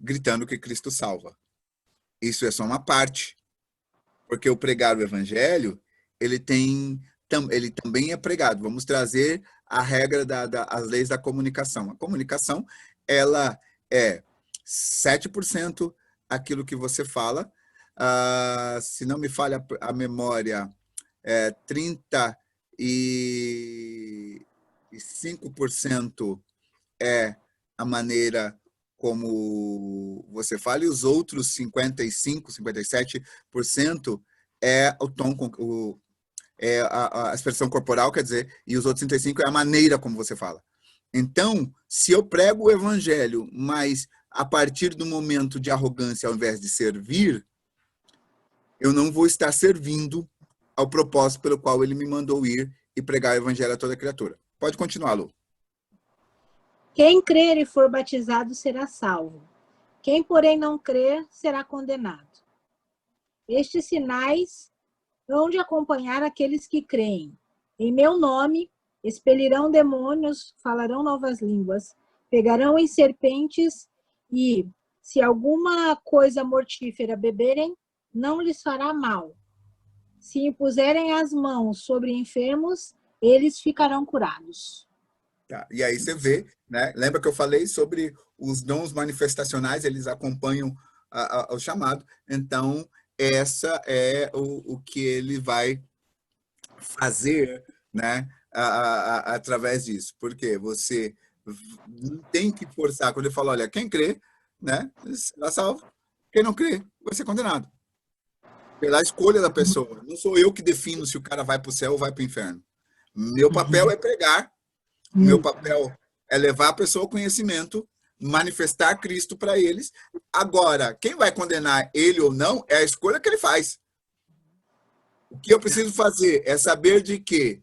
gritando que Cristo salva. Isso é só uma parte. Porque o pregar o evangelho, ele também é pregado. Vamos trazer a regra as leis da comunicação. A comunicação, ela é 7% aquilo que você fala. Se não me falha a memória, 35% é a maneira como você fala, e os outros 55%, 57% é o tom, a expressão corporal, quer dizer, e os outros 35% é a maneira como você fala. Então, se eu prego o evangelho, mas a partir do momento de arrogância, ao invés de servir, eu não vou estar servindo ao propósito pelo qual ele me mandou ir e pregar o evangelho a toda criatura. Pode continuar, Lu. Quem crer e for batizado será salvo. Quem, porém, não crer será condenado. Estes sinais hão de acompanhar aqueles que creem. Em meu nome, expelirão demônios, falarão novas línguas, pegarão em serpentes e, se alguma coisa mortífera beberem, não lhes fará mal. Se impuserem as mãos sobre enfermos, eles ficarão curados. Tá. E aí você vê, né? Lembra que eu falei sobre os dons manifestacionais, eles acompanham o chamado. Então, essa é o que ele vai fazer, né? Através disso. Porque você não tem que forçar. Quando ele fala, olha, quem crê, né? Será salvo. Quem não crê, vai ser condenado. Pela escolha da pessoa. Não sou eu que defino se o cara vai para o céu ou vai para o inferno. Meu papel é pregar. Meu papel é levar a pessoa ao conhecimento, manifestar Cristo para eles. Agora, quem vai condenar ele ou não é a escolha que ele faz. O que eu preciso fazer é saber de que,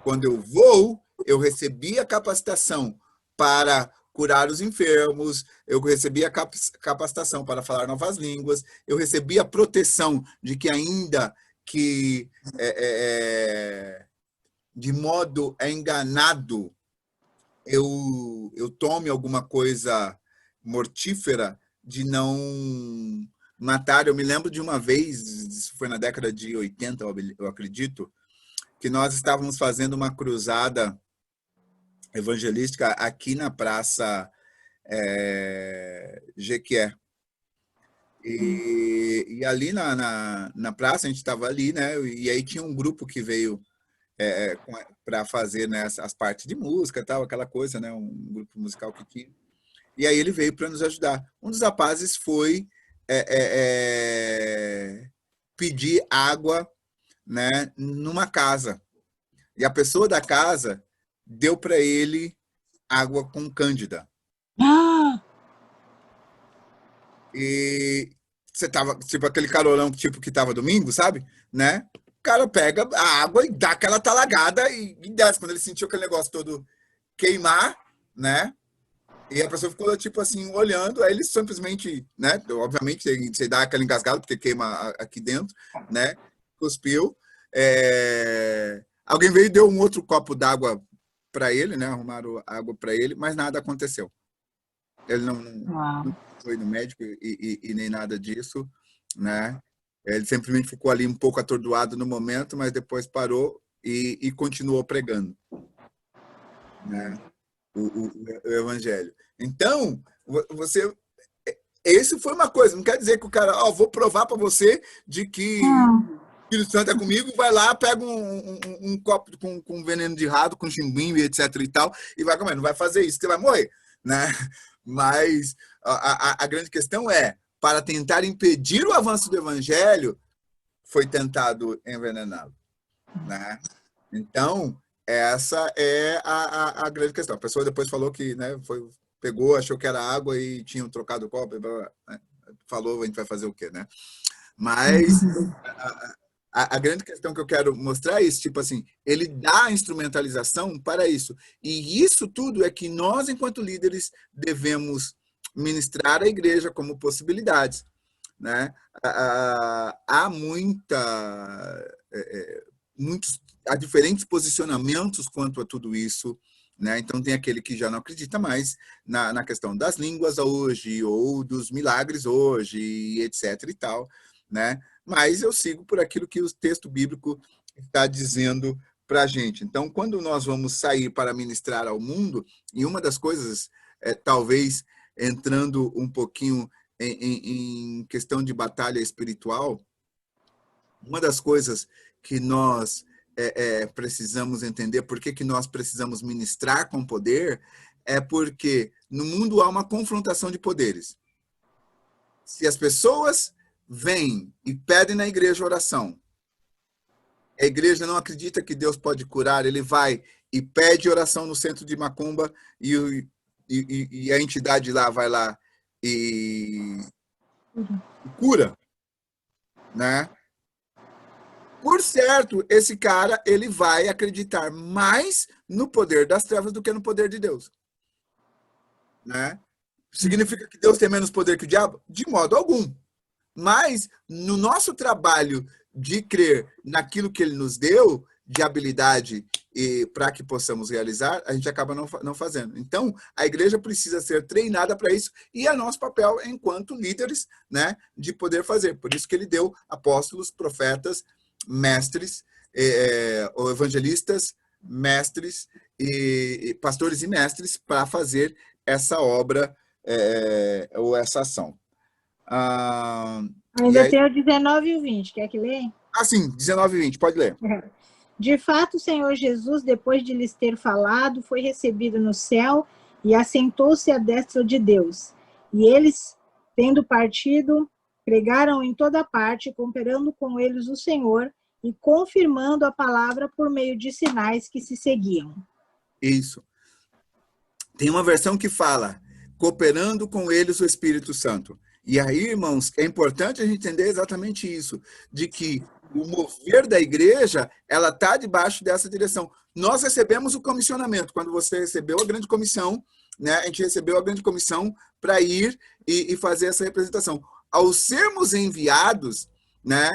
quando eu vou, eu recebi a capacitação para curar os enfermos, eu recebi a capacitação para falar novas línguas, eu recebi a proteção de que ainda que de modo enganado eu tome alguma coisa mortífera, de não matar. Eu me lembro de uma vez, isso foi na década de 80, eu acredito, que nós estávamos fazendo uma cruzada evangelística aqui na Praça Jequié. E ali na praça, a gente estava ali, né? E aí tinha um grupo que veio para fazer, né, as partes de música, tal, aquela coisa, né, um grupo musical que tinha. E aí ele veio para nos ajudar. Um dos rapazes foi pedir água, né, numa casa. E a pessoa da casa deu para ele água com cândida. E você tava, tipo, aquele carolão tipo que tava domingo, sabe? Né? O cara pega a água e dá aquela talagada e desce. Quando ele sentiu aquele negócio todo queimar, né? E a pessoa ficou, tipo assim, olhando, aí ele simplesmente, né? Obviamente, você dá aquela engasgada, porque queima aqui dentro, né? Cuspiu. Alguém veio e deu um outro copo d'água para ele, né? Arrumaram água para ele, mas nada aconteceu. Ele não foi no médico e nem nada disso, né? Ele simplesmente ficou ali um pouco atordoado no momento, mas depois parou e continuou pregando, né? O evangelho. Então, você... Isso foi uma coisa, não quer dizer que o cara, vou provar para você de que o Espírito Santo é comigo, vai lá, pega um copo com veneno de rato, com chimbinho, etc e tal, e vai comer. Não vai fazer isso, você vai morrer, né? Mas a grande questão é, para tentar impedir o avanço do evangelho, foi tentado envenená-lo, né? Então, essa é a grande questão. A pessoa depois falou que, né, pegou, achou que era água e tinham trocado o copo, né? Falou, a gente vai fazer o quê, né? Mas a grande questão que eu quero mostrar é isso, tipo assim, ele dá a instrumentalização para isso. E isso tudo é que nós, enquanto líderes, devemos ministrar à igreja como possibilidades, né? Há há diferentes posicionamentos quanto a tudo isso, né? Então tem aquele que já não acredita mais na questão das línguas hoje, ou dos milagres hoje, etc e tal, né? Mas eu sigo por aquilo que o texto bíblico está dizendo para a gente. Então, quando nós vamos sair para ministrar ao mundo, e uma das coisas, talvez entrando um pouquinho em questão de batalha espiritual, uma das coisas que nós precisamos entender, por que nós precisamos ministrar com poder, é porque no mundo há uma confrontação de poderes. Se as pessoas vêm e pedem na igreja oração, a igreja não acredita que Deus pode curar, ele vai e pede oração no centro de macumba e a entidade lá vai lá e cura, né? Por certo, esse cara, ele vai acreditar mais no poder das trevas do que no poder de Deus, né? Significa que Deus tem menos poder que o diabo? De modo algum. Mas, no nosso trabalho de crer naquilo que ele nos deu, de habilidade para que possamos realizar, a gente acaba não fazendo. Então, a igreja precisa ser treinada para isso, e é nosso papel, enquanto líderes, né, de poder fazer. Por isso que ele deu apóstolos, profetas, mestres, ou evangelistas, mestres, e pastores e mestres para fazer essa obra ou essa ação. Ainda tem o 19 e o 20, quer que leia? Sim, 19 e 20, pode ler. De fato, o Senhor Jesus, depois de lhes ter falado, foi recebido no céu e assentou-se à destra de Deus. E eles, tendo partido, pregaram em toda parte, cooperando com eles o Senhor e confirmando a palavra por meio de sinais que se seguiam. Isso. Tem uma versão que fala, cooperando com eles o Espírito Santo. E aí, irmãos, é importante a gente entender exatamente isso, de que o mover da igreja, ela está debaixo dessa direção. Nós recebemos o comissionamento. Quando você recebeu a grande comissão, né, a gente recebeu a grande comissão para ir e fazer essa representação. Ao sermos enviados, né,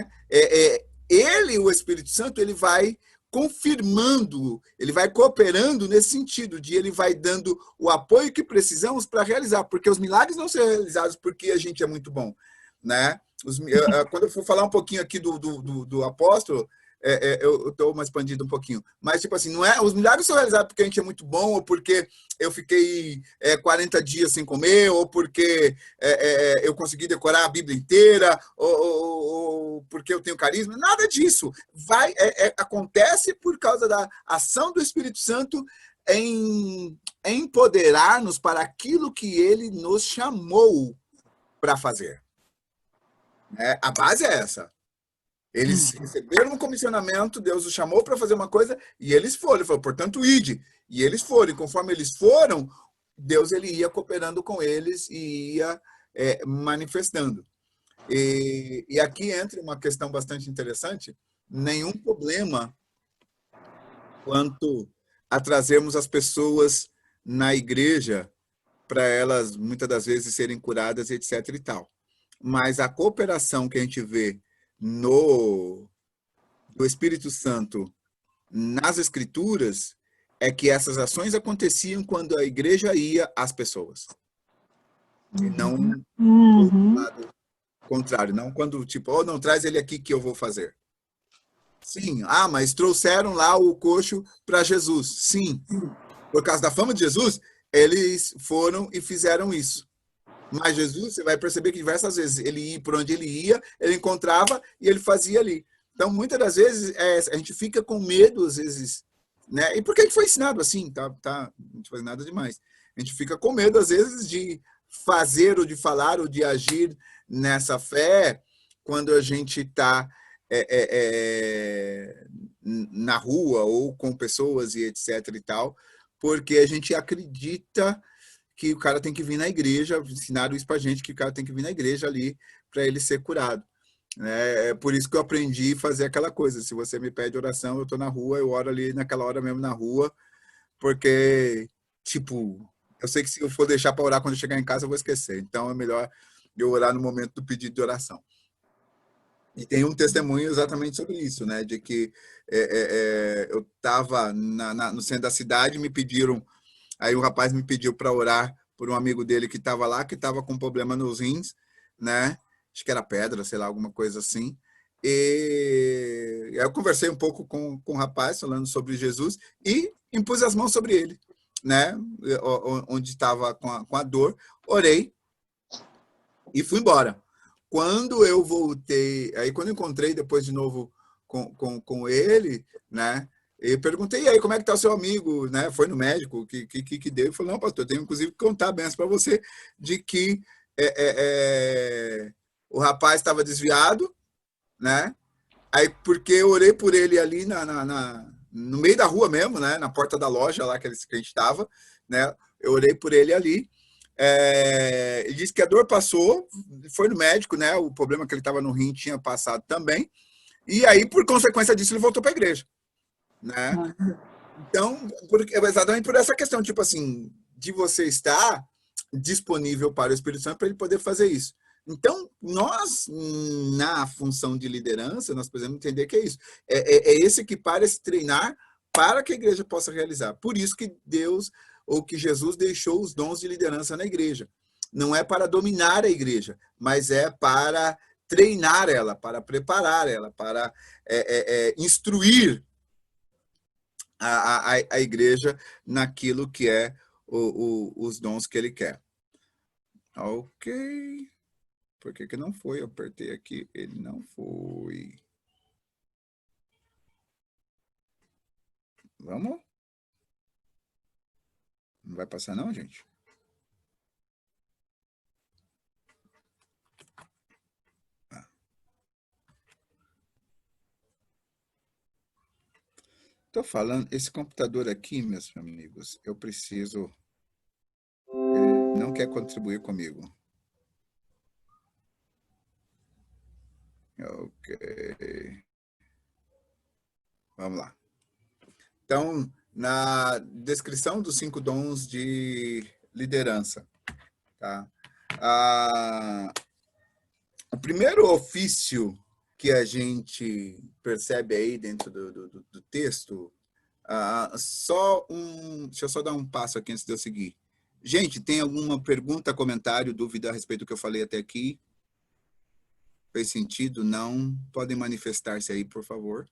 ele, o Espírito Santo, ele vai confirmando, ele vai cooperando nesse sentido, de ele vai dando o apoio que precisamos para realizar, porque os milagres não são realizados porque a gente é muito bom, né? Quando eu for falar um pouquinho aqui do apóstolo, eu estou mais expandido um pouquinho, mas tipo assim, não é, os milagres são realizados porque a gente é muito bom, ou porque eu fiquei 40 dias sem comer, ou porque eu consegui decorar a Bíblia inteira, ou porque eu tenho carisma, nada disso. Acontece por causa da ação do Espírito Santo em empoderar-nos para aquilo que ele nos chamou para fazer. A base é essa. Eles receberam um comissionamento, Deus os chamou para fazer uma coisa, e eles foram. Ele falou, portanto, ide. E eles foram. E conforme eles foram, Deus ele ia cooperando com eles e ia manifestando. E aqui entra uma questão bastante interessante. Nenhum problema quanto a trazermos as pessoas na igreja para elas, muitas das vezes, serem curadas, etc. e tal. Mas a cooperação que a gente vê do Espírito Santo nas Escrituras é que essas ações aconteciam quando a igreja ia às pessoas. E não o Uhum. lado contrário. Não quando, tipo, oh, não, traz ele aqui que eu vou fazer. Sim. Ah, mas trouxeram lá o coxo para Jesus. Sim. Por causa da fama de Jesus, eles foram e fizeram isso. Mas Jesus, você vai perceber que diversas vezes ele ia por onde ele ia, ele encontrava e ele fazia ali. Então, muitas das vezes, a gente fica com medo, às vezes, né? E porque a gente foi ensinado assim, tá? Não faz nada demais. A gente fica com medo, às vezes, de fazer ou de falar ou de agir nessa fé quando a gente está na rua ou com pessoas e etc e tal, porque a gente acredita que o cara tem que vir na igreja, ensinaram isso pra gente, que o cara tem que vir na igreja ali para ele ser curado. É por isso que eu aprendi a fazer aquela coisa. Se você me pede oração, eu tô na rua, eu oro ali naquela hora mesmo na rua, porque, tipo, eu sei que se eu for deixar para orar quando eu chegar em casa, eu vou esquecer. Então é melhor eu orar no momento do pedido de oração. E tem um testemunho exatamente sobre isso, né? De que eu estava no centro da cidade, me pediram. Aí o rapaz me pediu para orar por um amigo dele que estava lá, que estava com problema nos rins, né? Acho que era pedra, sei lá, alguma coisa assim. E aí eu conversei um pouco com o rapaz, falando sobre Jesus, e impus as mãos sobre ele, né? Onde estava com a dor, orei e fui embora. Quando eu voltei, aí quando eu encontrei depois de novo com ele, né? Eu perguntei, e aí, como é que tá o seu amigo, né? Foi no médico, que deu? Ele falou, não, pastor, eu tenho inclusive que contar a benção para você de que o rapaz estava desviado, né? Aí, porque eu orei por ele ali no meio da rua mesmo, né? Na porta da loja lá que a gente estava, né? Eu orei por ele ali. Ele disse que a dor passou, foi no médico, né? O problema que ele estava no rim tinha passado também. E aí, por consequência disso, ele voltou para a igreja, né? Então, exatamente por essa questão, tipo assim, de você estar disponível para o Espírito Santo para ele poder fazer isso. Então, nós, na função de liderança, nós podemos entender que é isso. É esse que parece treinar para que a igreja possa realizar. Por isso que Deus, ou que Jesus deixou os dons de liderança na igreja. Não é para dominar a igreja, mas é para treinar ela, para preparar ela, para instruir a igreja naquilo que é os dons que ele quer. Ok. Por que não foi? Eu apertei aqui, ele não foi. Vamos? Não vai passar não, gente? Estou falando, esse computador aqui, meus amigos, eu preciso... Ele não quer contribuir comigo. Ok. Vamos lá. Então, na descrição dos 5 dons de liderança, tá? O primeiro ofício que a gente percebe aí dentro do texto, deixa eu só dar um passo aqui antes de eu seguir. Gente, tem alguma pergunta, comentário, dúvida a respeito do que eu falei até aqui? Fez sentido? Não? Podem manifestar-se aí, por favor.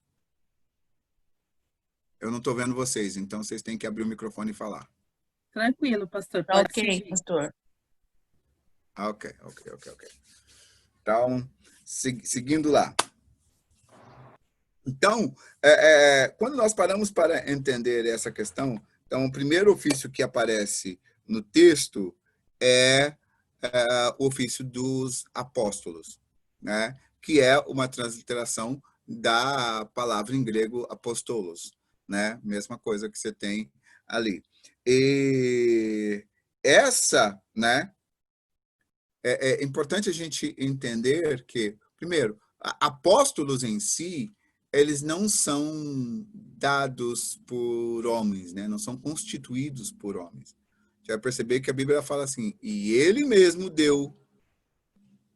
Eu não estou vendo vocês, então vocês têm que abrir o microfone e falar. Tranquilo, pastor. Pode Ok, seguir. pastor. Ok. Então, seguindo lá. Então, quando nós paramos para entender essa questão, então, o primeiro ofício que aparece no texto é o ofício dos apóstolos, né? Que é uma transliteração da palavra em grego apostolos, né? Mesma coisa que você tem ali. E essa, né? É importante a gente entender que, primeiro, apóstolos em si, eles não são dados por homens, né? Não são constituídos por homens. Você vai perceber que a Bíblia fala assim, e ele mesmo deu.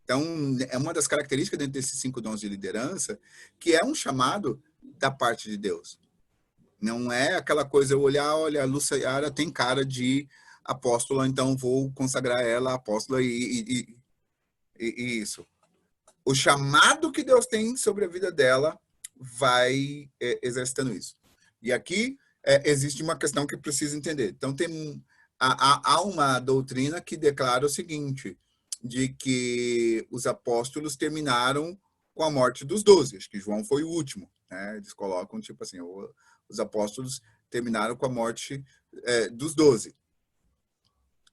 Então, é uma das características dentro desses 5 dons de liderança, que é um chamado da parte de Deus. Não é aquela coisa, eu olhar, olha, a Luciara tem cara de apóstola, então vou consagrar ela apóstola e isso. O chamado que Deus tem sobre a vida dela vai exercitando isso. E aqui existe uma questão que precisa entender. Então, há uma doutrina que declara o seguinte, de que os apóstolos terminaram com a morte dos 12. Acho que João foi o último. Né? Eles colocam, tipo assim, os apóstolos terminaram com a morte dos 12.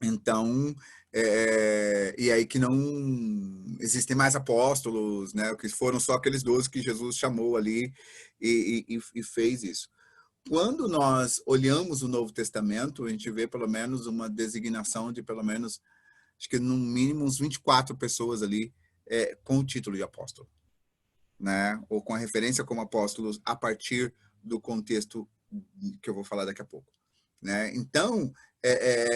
Então, e aí que não existem mais apóstolos, né? Que foram só aqueles 12 que Jesus chamou ali e fez isso. Quando nós olhamos o Novo Testamento, a gente vê pelo menos uma designação de pelo menos, acho que no mínimo uns 24 pessoas ali com o título de apóstolo, né? Ou com a referência como apóstolos a partir do contexto que eu vou falar daqui a pouco. Né? Então,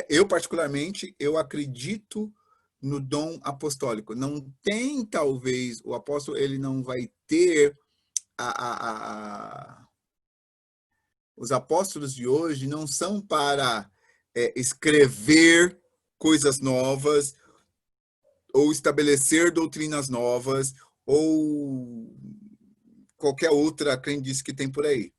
eu particularmente, eu acredito no dom apostólico. Não tem, talvez, o apóstolo, ele não vai ter os apóstolos de hoje não são para escrever coisas novas ou estabelecer doutrinas novas ou qualquer outra crendice que tem por aí.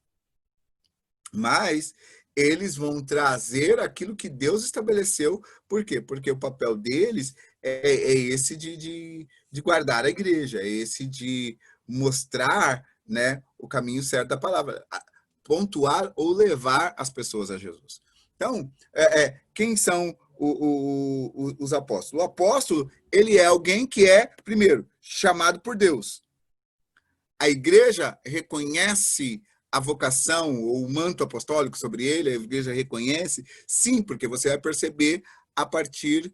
Mas eles vão trazer aquilo que Deus estabeleceu. Por quê? Porque o papel deles é esse de guardar a igreja, é esse de mostrar, né, o caminho certo da palavra, pontuar ou levar as pessoas a Jesus. Então, quem são os apóstolos? O apóstolo, ele é alguém que é, primeiro, chamado por Deus. A igreja reconhece a vocação ou o manto apostólico sobre ele, a igreja reconhece? Sim, porque você vai perceber a partir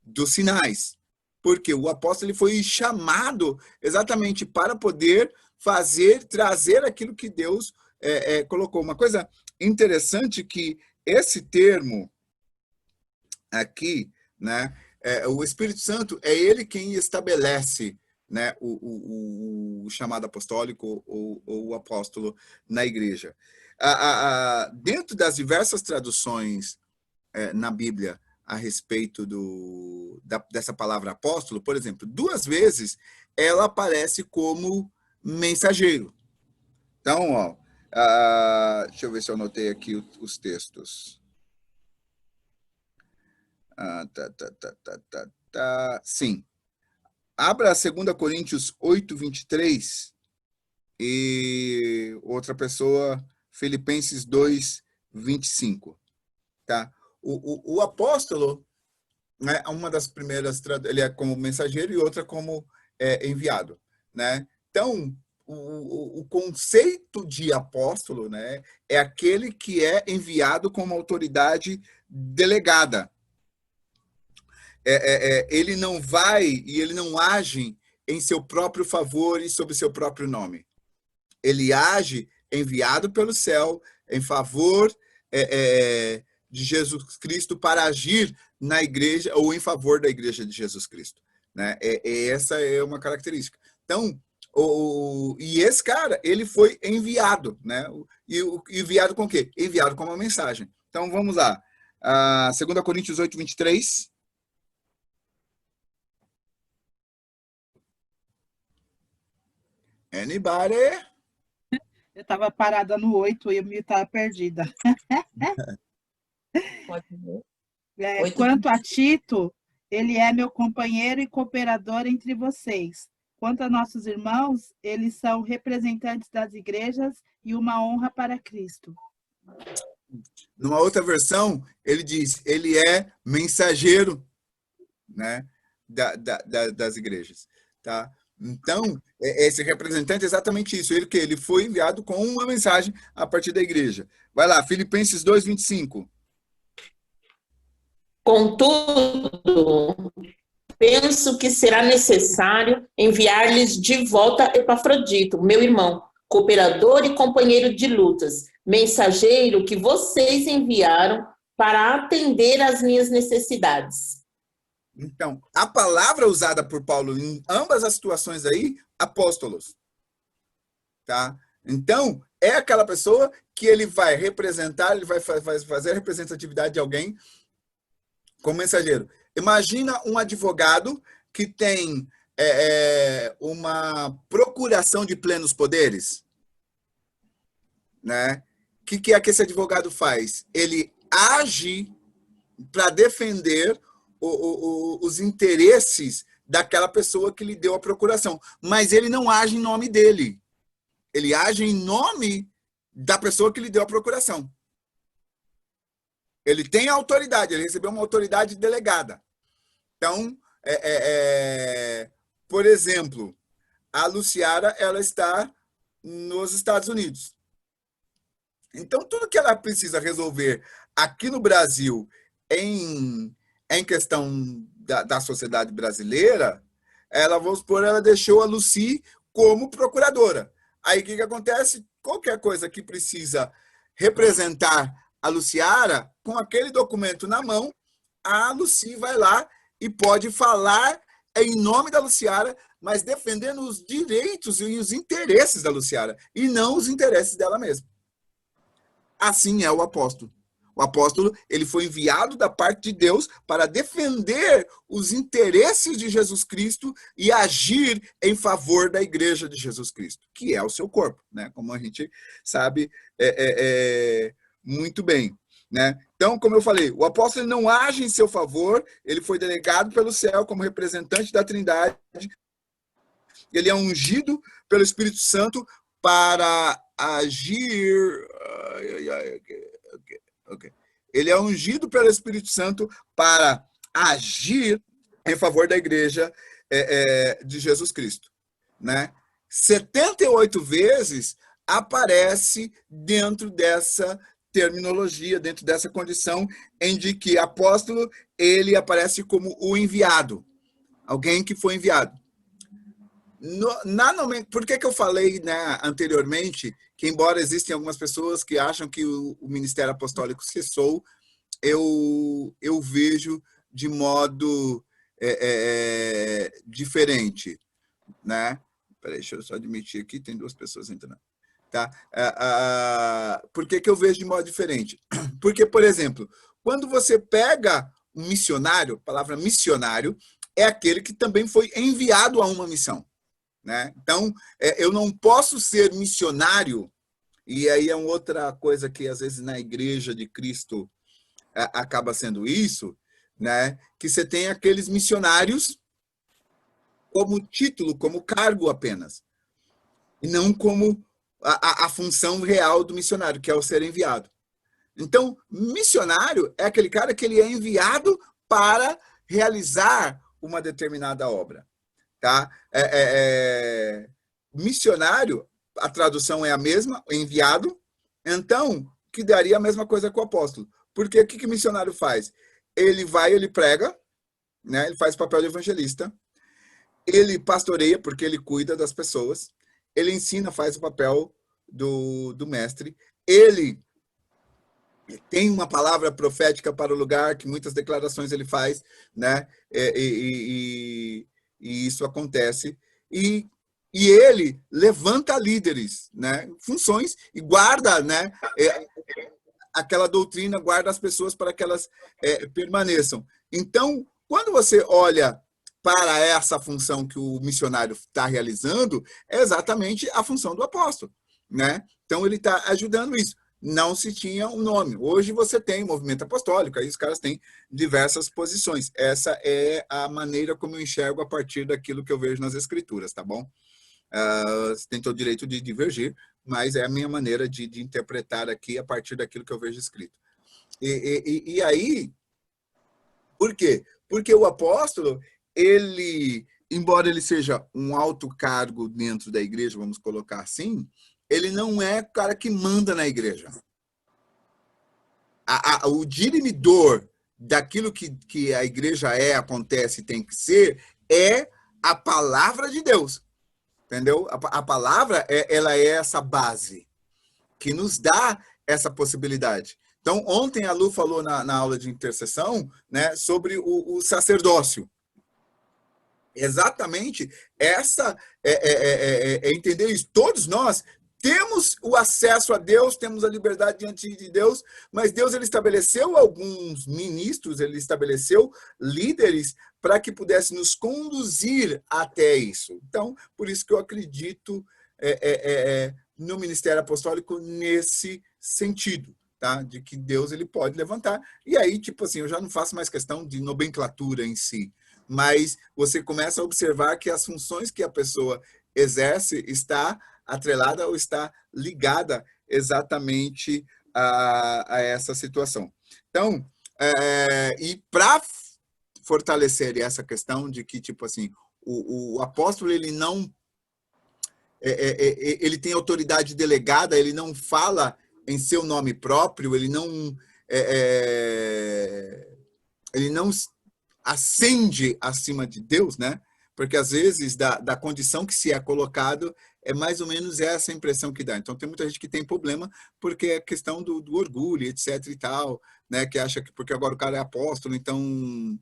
dos sinais. Porque o apóstolo ele foi chamado exatamente para poder trazer aquilo que Deus colocou. Uma coisa interessante que esse termo aqui, né, o Espírito Santo é ele quem estabelece, né, o chamado apostólico ou o apóstolo na igreja. Dentro das diversas traduções na Bíblia a respeito dessa palavra apóstolo, por exemplo, 2 vezes ela aparece como mensageiro. Então, ó, deixa eu ver se eu anotei aqui os textos. Sim. Abra 2 Coríntios 8, 23 e outra pessoa, Filipenses 2, 25. Tá? O apóstolo, né, uma das primeiras, ele é como mensageiro e outra como enviado. Né? Então, o conceito de apóstolo, né, é aquele que é enviado como autoridade delegada. Ele não vai e ele não age em seu próprio favor e sob seu próprio nome. Ele age enviado pelo céu em favor de Jesus Cristo para agir na igreja ou em favor da igreja de Jesus Cristo. Né? Essa é uma característica. Então, e esse cara, ele foi enviado. Né? E enviado com o quê? Enviado com uma mensagem. Então, vamos lá. 2 Coríntios 8, 23. Anybody? Eu estava parada no 8 e eu me estava perdida. Pode ver. Quanto a Tito, ele é meu companheiro e cooperador entre vocês. Quanto a nossos irmãos, eles são representantes das igrejas e uma honra para Cristo. Numa outra versão, ele diz, ele é mensageiro, né, das igrejas. Tá? Então, esse representante é exatamente isso. Ele foi enviado com uma mensagem a partir da igreja. Vai lá, Filipenses 2, 25. Contudo, penso que será necessário enviar-lhes de volta Epafrodito, meu irmão, cooperador e companheiro de lutas, mensageiro que vocês enviaram para atender às minhas necessidades. Então, a palavra usada por Paulo em ambas as situações aí, apóstolos. Tá? Então, é aquela pessoa que ele vai representar, ele vai fazer a representatividade de alguém como mensageiro. Imagina um advogado que tem uma procuração de plenos poderes, né? O que é que esse advogado faz? Ele age para defender os interesses daquela pessoa que lhe deu a procuração, mas ele não age em nome dele. Ele age em nome da pessoa que lhe deu a procuração. Ele tem autoridade, ele recebeu uma autoridade delegada. Então, por exemplo, a Luciara, ela está nos Estados Unidos. Então, tudo que ela precisa resolver aqui no Brasil em questão da sociedade brasileira, vamos supor, ela deixou a Lucy como procuradora. Aí, o que acontece? Qualquer coisa que precisa representar a Luciara, com aquele documento na mão, a Lucy vai lá e pode falar em nome da Luciara, mas defendendo os direitos e os interesses da Luciara, e não os interesses dela mesma. Assim é o apóstolo. O apóstolo, ele foi enviado da parte de Deus para defender os interesses de Jesus Cristo e agir em favor da igreja de Jesus Cristo, que é o seu corpo, né? Como a gente sabe muito bem, né? Então, como eu falei, o apóstolo não age em seu favor, ele foi delegado pelo céu como representante da Trindade, ele é ungido pelo Espírito Santo para agir... Okay. Ele é ungido pelo Espírito Santo para agir em favor da igreja de Jesus Cristo, né? 78 vezes aparece dentro dessa terminologia, dentro dessa condição em de que apóstolo, ele aparece como o enviado, alguém que foi enviado. Por que eu falei, né, anteriormente que, embora existem algumas pessoas que acham que o ministério apostólico cessou, eu vejo de modo diferente, né? Peraí, deixa eu só admitir aqui, tem 2 pessoas entrando. Tá? Por que eu vejo de modo diferente? Porque, por exemplo, quando você pega um missionário, a palavra missionário é aquele que também foi enviado a uma missão, né? Então, eu não posso ser missionário, e aí é uma outra coisa que às vezes na igreja de Cristo acaba sendo isso, né? Que você tem aqueles missionários como título, como cargo apenas, e não como a função real do missionário, que é o ser enviado. Então, missionário é aquele cara que ele é enviado para realizar uma determinada obra. Tá? Missionário, a tradução é a mesma, enviado, então, que daria a mesma coisa com o apóstolo. Porque o que o missionário faz? Ele vai, ele prega, né? Ele faz o papel de evangelista, ele pastoreia, porque ele cuida das pessoas, ele ensina, faz o papel do mestre, ele tem uma palavra profética para o lugar, que muitas declarações ele faz, né? E isso acontece, e ele levanta líderes, né, funções, e guarda, né, aquela doutrina, guarda as pessoas para que elas permaneçam. Então, quando você olha para essa função que o missionário está realizando, é exatamente a função do apóstolo, né? Então, ele está ajudando isso. Não se tinha um nome. Hoje você tem movimento apostólico, aí os caras têm diversas posições. Essa é a maneira como eu enxergo a partir daquilo que eu vejo nas escrituras, tá bom? Você tem todo o direito de divergir, mas é a minha maneira de interpretar aqui a partir daquilo que eu vejo escrito. E aí, por quê? Porque o apóstolo, ele, embora ele seja um alto cargo dentro da igreja, vamos colocar assim, ele não é o cara que manda na igreja. O dirimidor daquilo que a igreja acontece, tem que ser, é a palavra de Deus. Entendeu? A palavra, ela é essa base que nos dá essa possibilidade. Então, ontem a Lu falou na aula de intercessão, né, sobre o sacerdócio. Exatamente essa entender isso. Todos nós temos o acesso a Deus, temos a liberdade diante de Deus, mas Deus ele estabeleceu alguns ministros, ele estabeleceu líderes para que pudesse nos conduzir até isso. Então, por isso que eu acredito no ministério apostólico nesse sentido, tá? De que Deus ele pode levantar. E aí, tipo assim, eu já não faço mais questão de nomenclatura em si, mas você começa a observar que as funções que a pessoa exerce está atrelada ou está ligada exatamente a essa situação. Então, e para fortalecer essa questão de que, tipo assim, o apóstolo, ele não... ele tem autoridade delegada, ele não fala em seu nome próprio, ele não ascende acima de Deus, né? Porque, às vezes, da condição que se é colocado, é mais ou menos essa impressão que dá. Então, tem muita gente que tem problema porque é questão do orgulho, etc. e tal, né? Que acha que porque agora o cara é apóstolo, então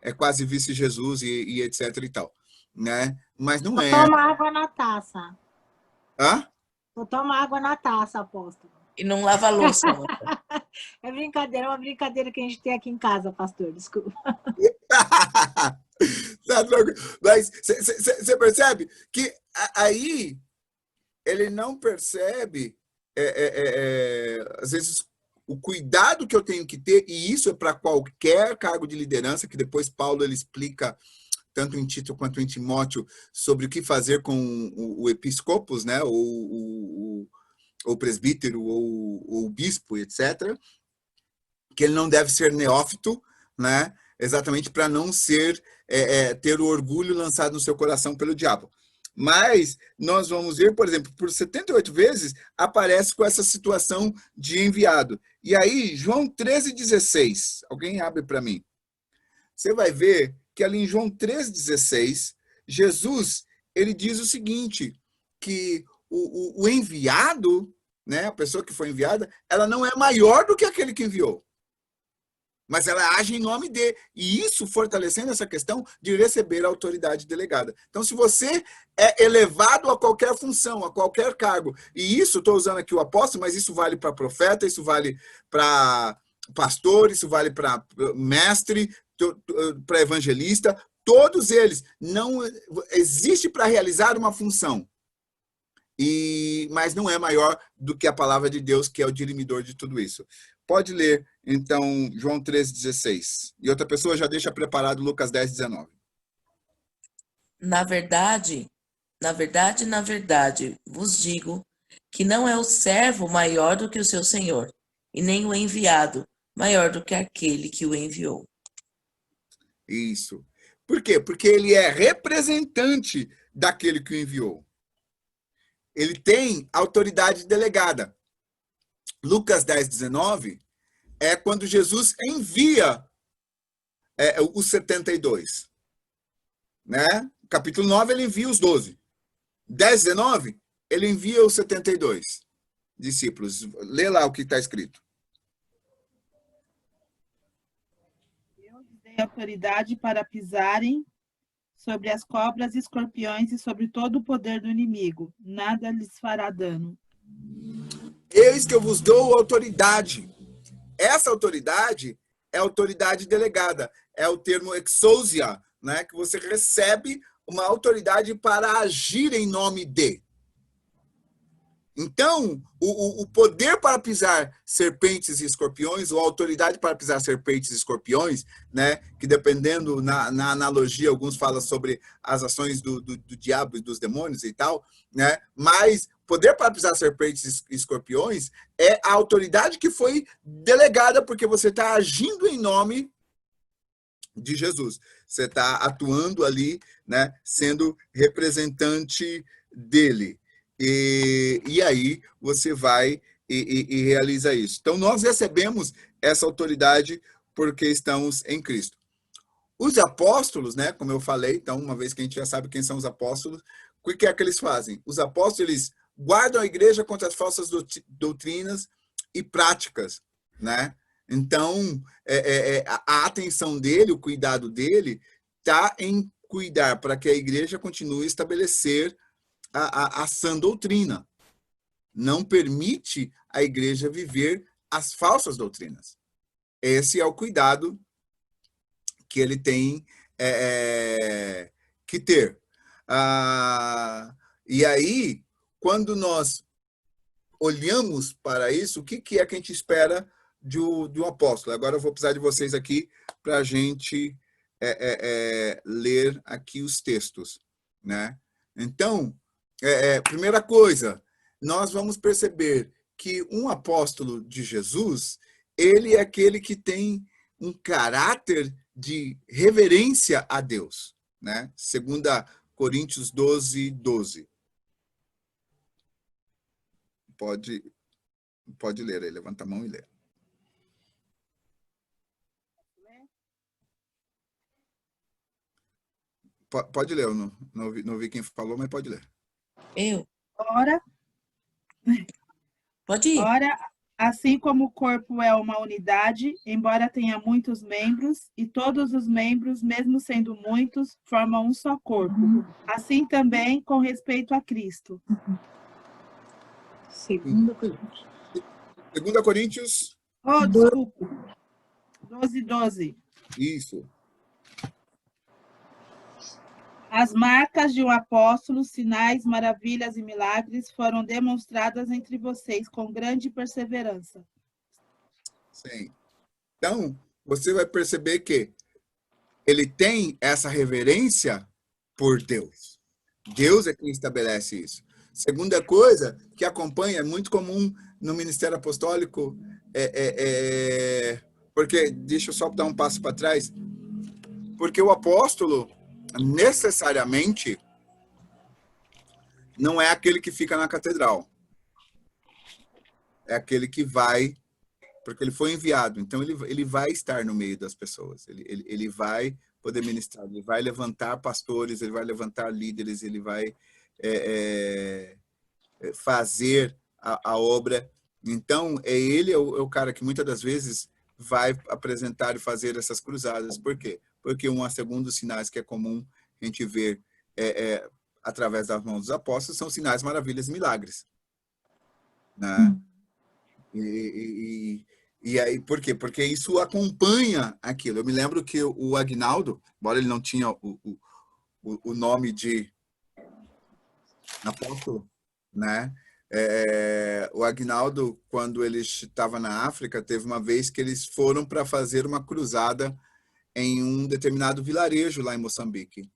é quase vice-Jesus e etc. e tal, né? Mas não é. Toma água na taça. Hã? Toma água na taça, apóstolo. E não lava a louça. É brincadeira, é uma brincadeira que a gente tem aqui em casa, pastor, desculpa. Mas você percebe que aí ele não percebe, às vezes, o cuidado que eu tenho que ter, e isso é para qualquer cargo de liderança, que depois Paulo ele explica, tanto em Tito quanto em Timóteo, sobre o que fazer com o episcopos, né, ou presbítero, ou bispo, etc., que ele não deve ser neófito, né, exatamente para não ser ter o orgulho lançado no seu coração pelo diabo. Mas nós vamos ver, por exemplo, por 78 vezes aparece com essa situação de enviado. E aí, João 13,16, alguém abre para mim. Você vai ver que ali em João 13,16, Jesus ele diz o seguinte, que o enviado, né, a pessoa que foi enviada, ela não é maior do que aquele que enviou. Mas ela age em nome de, e isso fortalecendo essa questão de receber a autoridade delegada. Então, se você é elevado a qualquer função, a qualquer cargo, e isso, estou usando aqui o apóstolo, mas isso vale para profeta, isso vale para pastor, isso vale para mestre, para evangelista, todos eles, não existe para realizar uma função, mas não é maior do que a palavra de Deus, que é o dirimidor de tudo isso. Pode ler, então, João 13,16. E outra pessoa já deixa preparado Lucas 10,19. Na verdade, vos digo que não é o servo maior do que o seu senhor, e nem o enviado maior do que aquele que o enviou. Isso. Por quê? Porque ele é representante daquele que o enviou. Ele tem autoridade delegada. Lucas 10,19 é quando Jesus envia os 72. Né? Capítulo 9, ele envia os 12. 10,19, ele envia os 72 discípulos. Lê lá o que está escrito. Eu lhes dei autoridade para pisarem sobre as cobras e escorpiões e sobre todo o poder do inimigo. Nada lhes fará dano. Eis que eu vos dou autoridade. Essa autoridade é autoridade delegada. É o termo exousia, né? Que você recebe uma autoridade para agir em nome de. Então, o poder para pisar serpentes e escorpiões, ou a autoridade para pisar serpentes e escorpiões, né, que dependendo, na analogia, alguns falam sobre as ações do diabo e dos demônios e tal, né, mas poder para pisar serpentes e escorpiões é a autoridade que foi delegada, porque você está agindo em nome de Jesus. Você está atuando ali, né, sendo representante dele. E aí você vai e realiza isso. Então, nós recebemos essa autoridade porque estamos em Cristo. Os apóstolos, né, como eu falei, então, uma vez que a gente já sabe quem são os apóstolos, o que é que eles fazem? Os apóstolos, eles guardam a igreja contra as falsas doutrinas e práticas, né? Então, a atenção dele, o cuidado dele, está em cuidar para que a igreja continue a estabelecer a sã doutrina. Não permite a igreja viver as falsas doutrinas. Esse é o cuidado que ele tem que ter. E aí, quando nós olhamos para isso, o que é que a gente espera de um apóstolo? Agora eu vou precisar de vocês aqui para a gente ler aqui os textos, né? Então, primeira coisa, nós vamos perceber que um apóstolo de Jesus, ele é aquele que tem um caráter de reverência a Deus, né? 2 Coríntios 12, 12. Pode ler aí, levanta a mão e lê. Pode ler, eu não vi quem falou, mas pode ler. Eu? Ora, Pode ir. ora, assim como o corpo é uma unidade, embora tenha muitos membros, e todos os membros, mesmo sendo muitos, formam um só corpo. Assim também com respeito a Cristo. 2 Coríntios. 2 Coríntios. Oh, desculpa. 12, 12. Isso. As marcas de um apóstolo, sinais, maravilhas e milagres foram demonstradas entre vocês com grande perseverança. Sim. Então, você vai perceber que ele tem essa reverência por Deus. Deus é quem estabelece isso. Segunda coisa que acompanha, é muito comum no ministério apostólico, porque, deixa eu só dar um passo para trás, porque o apóstolo, necessariamente, não é aquele que fica na catedral. É aquele que vai, porque ele foi enviado. Então, ele vai estar no meio das pessoas. Ele vai poder ministrar, ele vai levantar pastores, ele vai levantar líderes, ele vai fazer a obra. Então, ele é o cara que muitas das vezes vai apresentar e fazer essas cruzadas. Por quê? Porque segundo os sinais que é comum a gente ver através das mãos dos apóstolos são sinais, maravilhas e milagres. Né? E aí, por quê? Porque isso acompanha aquilo. Eu me lembro que o Aguinaldo, embora ele não tinha o nome de apóstolo, né? O Aguinaldo, quando ele estava na África, teve uma vez que eles foram para fazer uma cruzada em um determinado vilarejo lá em Moçambique.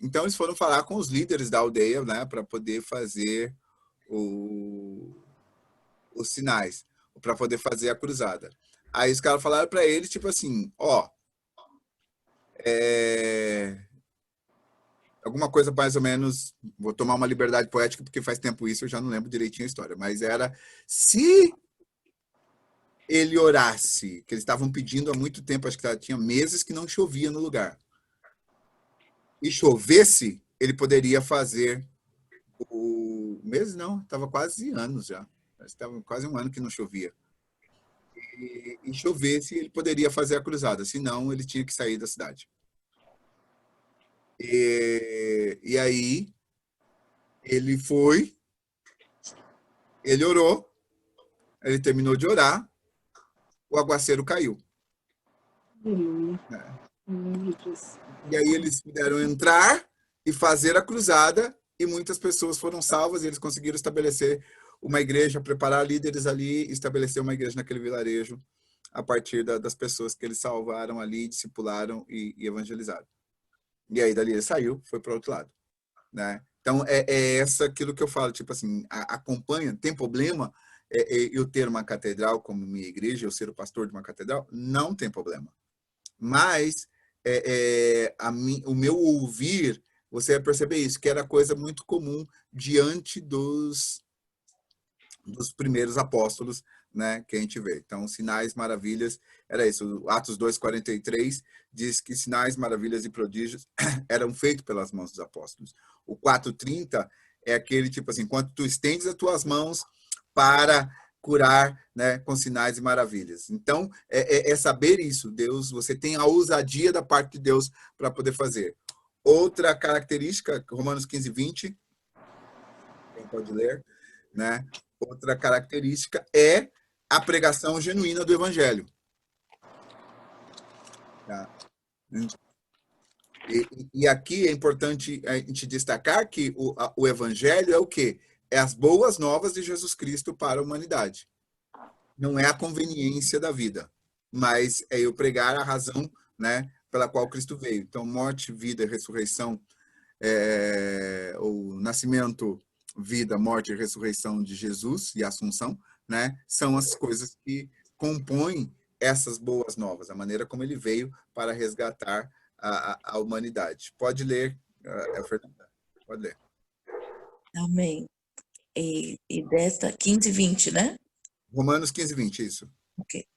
Então eles foram falar com os líderes da aldeia, né, para poder fazer os sinais, para poder fazer a cruzada. Aí os caras falaram para eles, tipo assim, alguma coisa mais ou menos, vou tomar uma liberdade poética, porque faz tempo isso, eu já não lembro direitinho a história, mas era, se ele orasse, que eles estavam pedindo há muito tempo, acho que tinha meses que não chovia no lugar, e chovesse, ele poderia fazer meses não, estava quase anos já, estava quase um ano que não chovia, e chovesse, ele poderia fazer a cruzada, senão ele tinha que sair da cidade. E aí, ele foi, ele orou, ele terminou de orar, o aguaceiro caiu. E aí eles puderam entrar e fazer a cruzada, e muitas pessoas foram salvas, e eles conseguiram estabelecer uma igreja, preparar líderes ali, estabelecer uma igreja naquele vilarejo, a partir das pessoas que eles salvaram ali, discipularam e evangelizaram. E aí, dali ele saiu, foi para o outro lado. Né? Então, aquilo que eu falo, tipo assim, acompanha, tem problema eu ter uma catedral como minha igreja, eu ser o pastor de uma catedral? Não tem problema. Mas, o meu ouvir, você vai perceber isso, que era coisa muito comum diante dos primeiros apóstolos, né, que a gente vê. Então, sinais, maravilhas, era isso. O Atos 2,43 diz que sinais, maravilhas e prodígios eram feitos pelas mãos dos apóstolos. O 4,30 é aquele tipo assim, quando tu estendes as tuas mãos para curar, né, com sinais e maravilhas. Então, é saber isso. Deus, você tem a ousadia da parte de Deus para poder fazer. Outra característica, Romanos 15, 20, quem pode ler, né? Outra característica é a pregação genuína do evangelho. Tá? E aqui é importante a gente destacar que o evangelho é o quê? É as boas novas de Jesus Cristo para a humanidade. Não é a conveniência da vida, mas é eu pregar a razão, né, pela qual Cristo veio. Então, morte, vida e ressurreição, o nascimento, vida, morte e ressurreição de Jesus e a assunção, né, são as coisas que compõem essas boas novas, a maneira como ele veio para resgatar a humanidade. Pode ler, Fernanda, pode ler. Amém. E desta 15, 20, né? Romanos 15, 20, isso. Ok.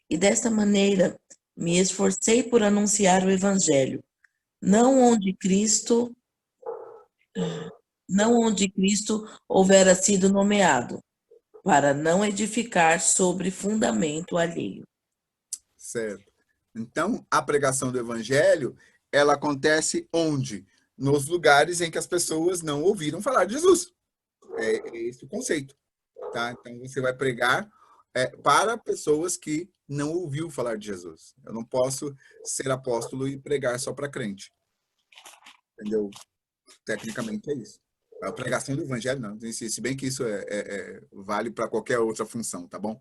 E desta maneira me esforcei por anunciar o evangelho, não onde Cristo houvera sido nomeado, para não edificar sobre fundamento alheio. Certo. Então, a pregação do evangelho, ela acontece onde? Nos lugares em que as pessoas não ouviram falar de Jesus. É esse o conceito. Tá? Então, você vai pregar para pessoas que não ouviram falar de Jesus. Eu não posso ser apóstolo e pregar só para crente. Entendeu? Tecnicamente é isso. A pregação do evangelho, não. Se bem que isso vale para qualquer outra função, tá bom?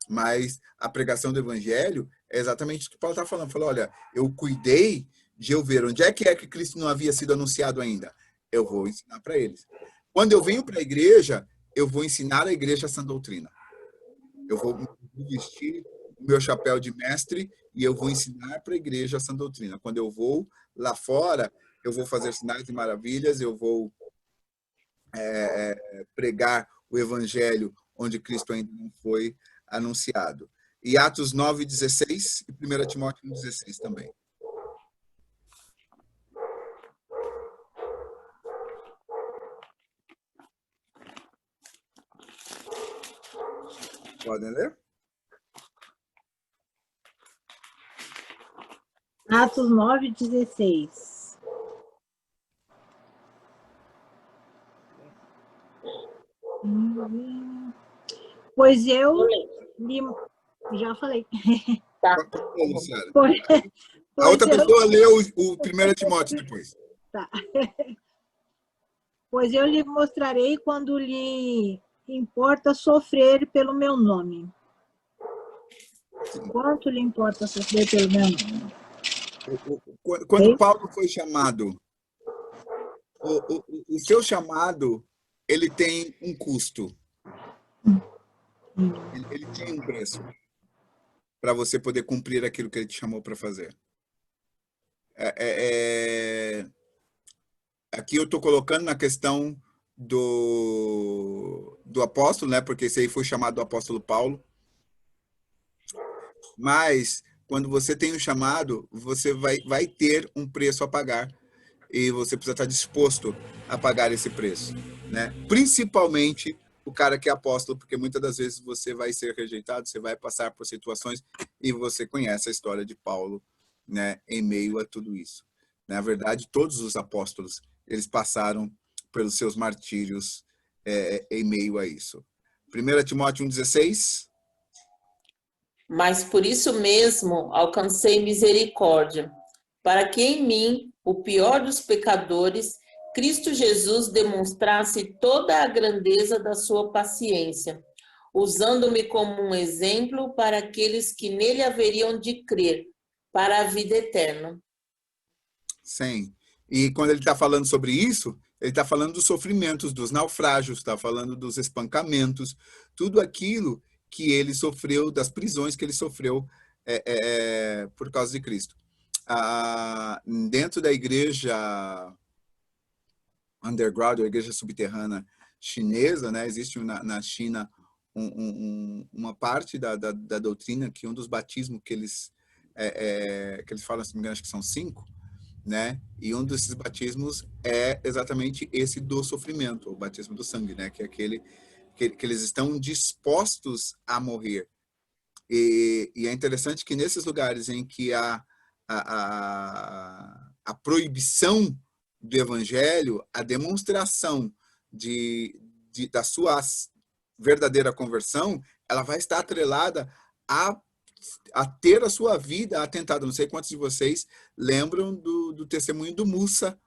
Mas a pregação do evangelho é exatamente o que Paulo está falando. Falou, olha, eu cuidei de eu ver onde é que Cristo não havia sido anunciado ainda. Eu vou ensinar para eles. Quando eu venho para a igreja, eu vou ensinar a igreja a sã doutrina. Eu vou vestir o meu chapéu de mestre e eu vou ensinar para a igreja a sã doutrina. Quando eu vou lá fora, eu vou fazer sinais e maravilhas, eu vou pregar o evangelho onde Cristo ainda não foi anunciado. E Atos 9, 16 e 1 Timóteo 16 também. Podem ler? Atos 9, 16. Pois eu li... Já falei. Tá. A outra pessoa leu o 1 Timóteo depois. Tá. Pois eu lhe mostrarei quando lhe importa sofrer pelo meu nome. Quanto lhe importa sofrer pelo meu nome? Quando Paulo foi chamado, o seu chamado, ele tem um custo. Ele tem um preço para você poder cumprir aquilo que ele te chamou para fazer. Aqui eu estou colocando na questão do apóstolo, né? Porque esse aí foi chamado do apóstolo Paulo. Mas, quando você tem um chamado, você vai ter um preço a pagar. E você precisa estar disposto a pagar esse preço, né? Principalmente o cara que é apóstolo, porque muitas das vezes você vai ser rejeitado, você vai passar por situações e você conhece a história de Paulo, né, em meio a tudo isso. Na verdade, todos os apóstolos, eles passaram pelos seus martírios em meio a isso. 1 Timóteo 1,16. Mas por isso mesmo alcancei misericórdia, para que em mim, o pior dos pecadores, Cristo Jesus demonstrasse toda a grandeza da sua paciência, usando-me como um exemplo para aqueles que nele haveriam de crer, para a vida eterna. Sim. E quando ele está falando sobre isso, ele está falando dos sofrimentos, dos naufrágios, está falando dos espancamentos, tudo aquilo que ele sofreu, das prisões que ele sofreu por causa de Cristo. Dentro da igreja underground, a igreja subterrânea chinesa, né, existe na China uma parte da doutrina que um dos batismos que eles falam, se não me engano, acho que são 5, né? E um desses batismos é exatamente esse do sofrimento, o batismo do sangue, né? Que é aquele que eles estão dispostos a morrer. E é interessante que nesses lugares em que a proibição do Evangelho, a demonstração da sua verdadeira conversão, ela vai estar atrelada a ter a sua vida atentada. Não sei quantos de vocês lembram do testemunho do Mussa,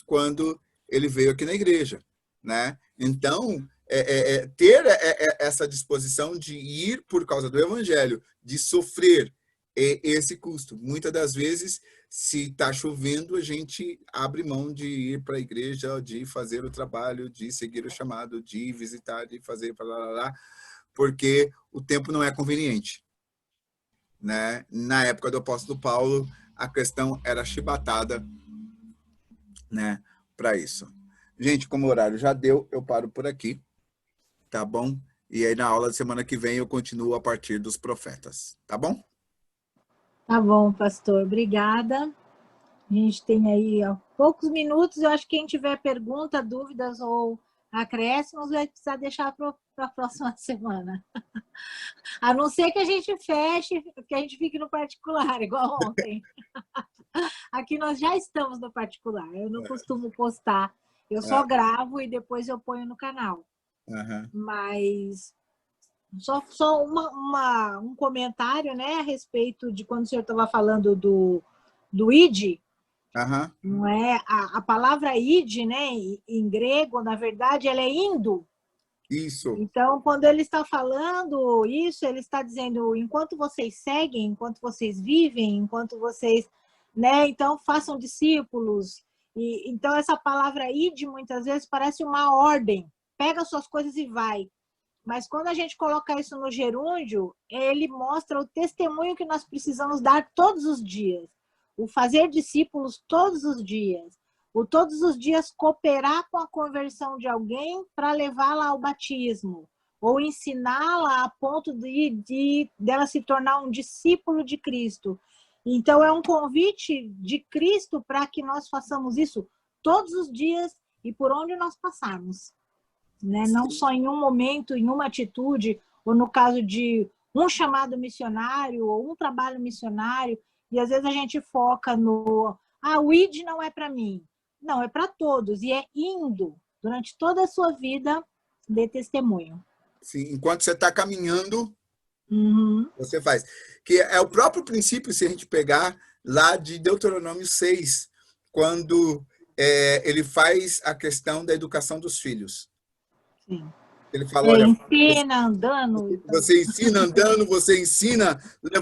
quando ele veio aqui na igreja, né? Então, ter essa disposição de ir por causa do Evangelho, de sofrer esse custo. Muitas das vezes, se está chovendo, a gente abre mão de ir para a igreja, de fazer o trabalho, de seguir o chamado, de visitar, de fazer, porque o tempo não é conveniente, né? Na época do apóstolo Paulo, a questão era chibatada, né, para isso. Gente, como o horário já deu, eu paro por aqui, tá bom? E aí na aula da semana que vem eu continuo a partir dos profetas, tá bom? Tá bom, pastor. Obrigada. A gente tem aí poucos minutos. Eu acho que quem tiver pergunta, dúvidas ou acréscimos vai precisar deixar para a próxima semana. A não ser que a gente feche, que a gente fique no particular, igual ontem. Aqui nós já estamos no particular. Eu não costumo postar. Eu só gravo e depois eu ponho no canal. Mas só um comentário, né, a respeito de quando o senhor estava falando do id. Não é? A palavra id, né, em grego, na verdade, ela é indo. Isso. Então, quando ele está falando isso, ele está dizendo, enquanto vocês seguem, enquanto vocês vivem, enquanto vocês, né, então façam discípulos. E então essa palavra id muitas vezes parece uma ordem. Pega suas coisas e vai. Mas quando a gente coloca isso no gerúndio, ele mostra o testemunho que nós precisamos dar todos os dias. O fazer discípulos todos os dias. O todos os dias cooperar com a conversão de alguém para levá-la ao batismo. Ou ensiná-la a ponto dela se tornar um discípulo de Cristo. Então é um convite de Cristo para que nós façamos isso todos os dias e por onde nós passarmos. Né? Não só em um momento, em uma atitude, ou no caso de um chamado missionário, ou um trabalho missionário, e às vezes a gente foca no o ID não é para mim. Não, é para todos, e é indo, durante toda a sua vida, de testemunho. Sim, enquanto você está caminhando, você faz. Que é o próprio princípio, se a gente pegar lá de Deuteronômio 6, quando ele faz a questão da educação dos filhos. Sim. Ele fala, olha, ensina andando. Você ensina andando, você ensina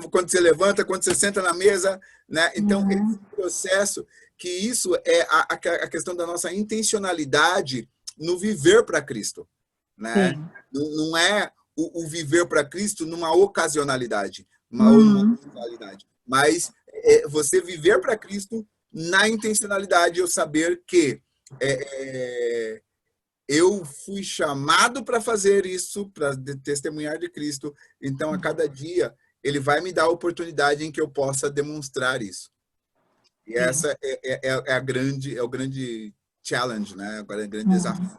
quando você levanta, quando você senta na mesa, né? Então, esse processo, que isso é a questão da nossa intencionalidade no viver para Cristo, né? Não é o viver para Cristo numa ocasionalidade, uma ocasionalidade, mas você viver para Cristo na intencionalidade, eu saber que eu fui chamado para fazer isso, para testemunhar de Cristo. Então, a cada dia, ele vai me dar a oportunidade em que eu possa demonstrar isso. E essa é o grande challenge, né? Agora é o grande desafio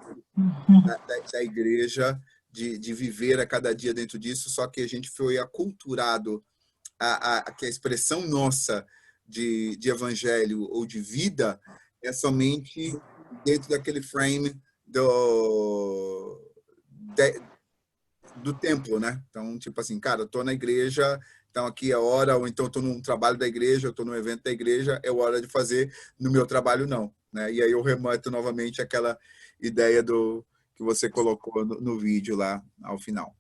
da igreja de viver a cada dia dentro disso. Só que a gente foi aculturado que a expressão nossa de evangelho ou de vida é somente dentro daquele frame do templo, né? Então, tipo assim, cara, eu tô na igreja, então aqui é hora, ou então eu tô num trabalho da igreja, eu tô num evento da igreja, é hora de fazer, no meu trabalho não, né? E aí eu remonto novamente aquela ideia que você colocou no vídeo lá ao final.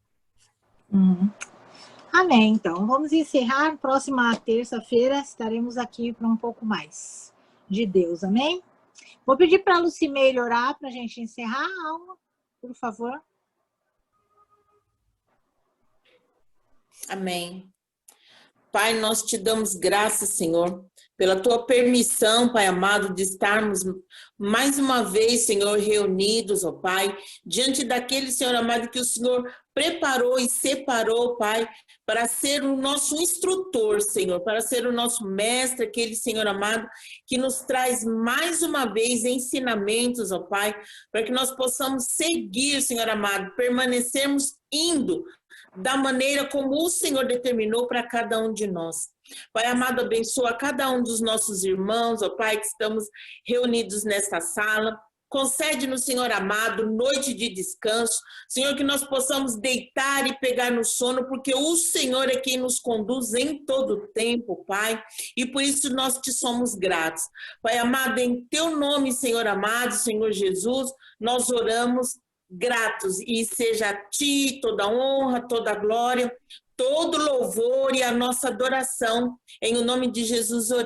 Amém, então. Vamos encerrar. Próxima terça-feira estaremos aqui para um pouco mais de Deus, amém? Vou pedir para a Lucimeire orar para a gente encerrar a aula, por favor. Amém. Pai, nós te damos graças, Senhor, pela tua permissão, Pai amado, de estarmos mais uma vez, Senhor, reunidos, ó Pai, diante daquele, Senhor amado, que o Senhor preparou e separou, Pai, para ser o nosso instrutor, Senhor, para ser o nosso mestre, aquele, Senhor amado, que nos traz mais uma vez ensinamentos, ó Pai, para que nós possamos seguir, Senhor amado, permanecermos indo da maneira como o Senhor determinou para cada um de nós. Pai amado, abençoa cada um dos nossos irmãos, ó Pai, que estamos reunidos nesta sala. Concede-nos, Senhor amado, noite de descanso. Senhor, que nós possamos deitar e pegar no sono, porque o Senhor é quem nos conduz em todo o tempo, Pai. E por isso nós te somos gratos. Pai amado, em teu nome, Senhor amado, Senhor Jesus, nós oramos gratos. E seja a ti toda honra, toda glória, todo louvor e a nossa adoração. Em o nome de Jesus oramos.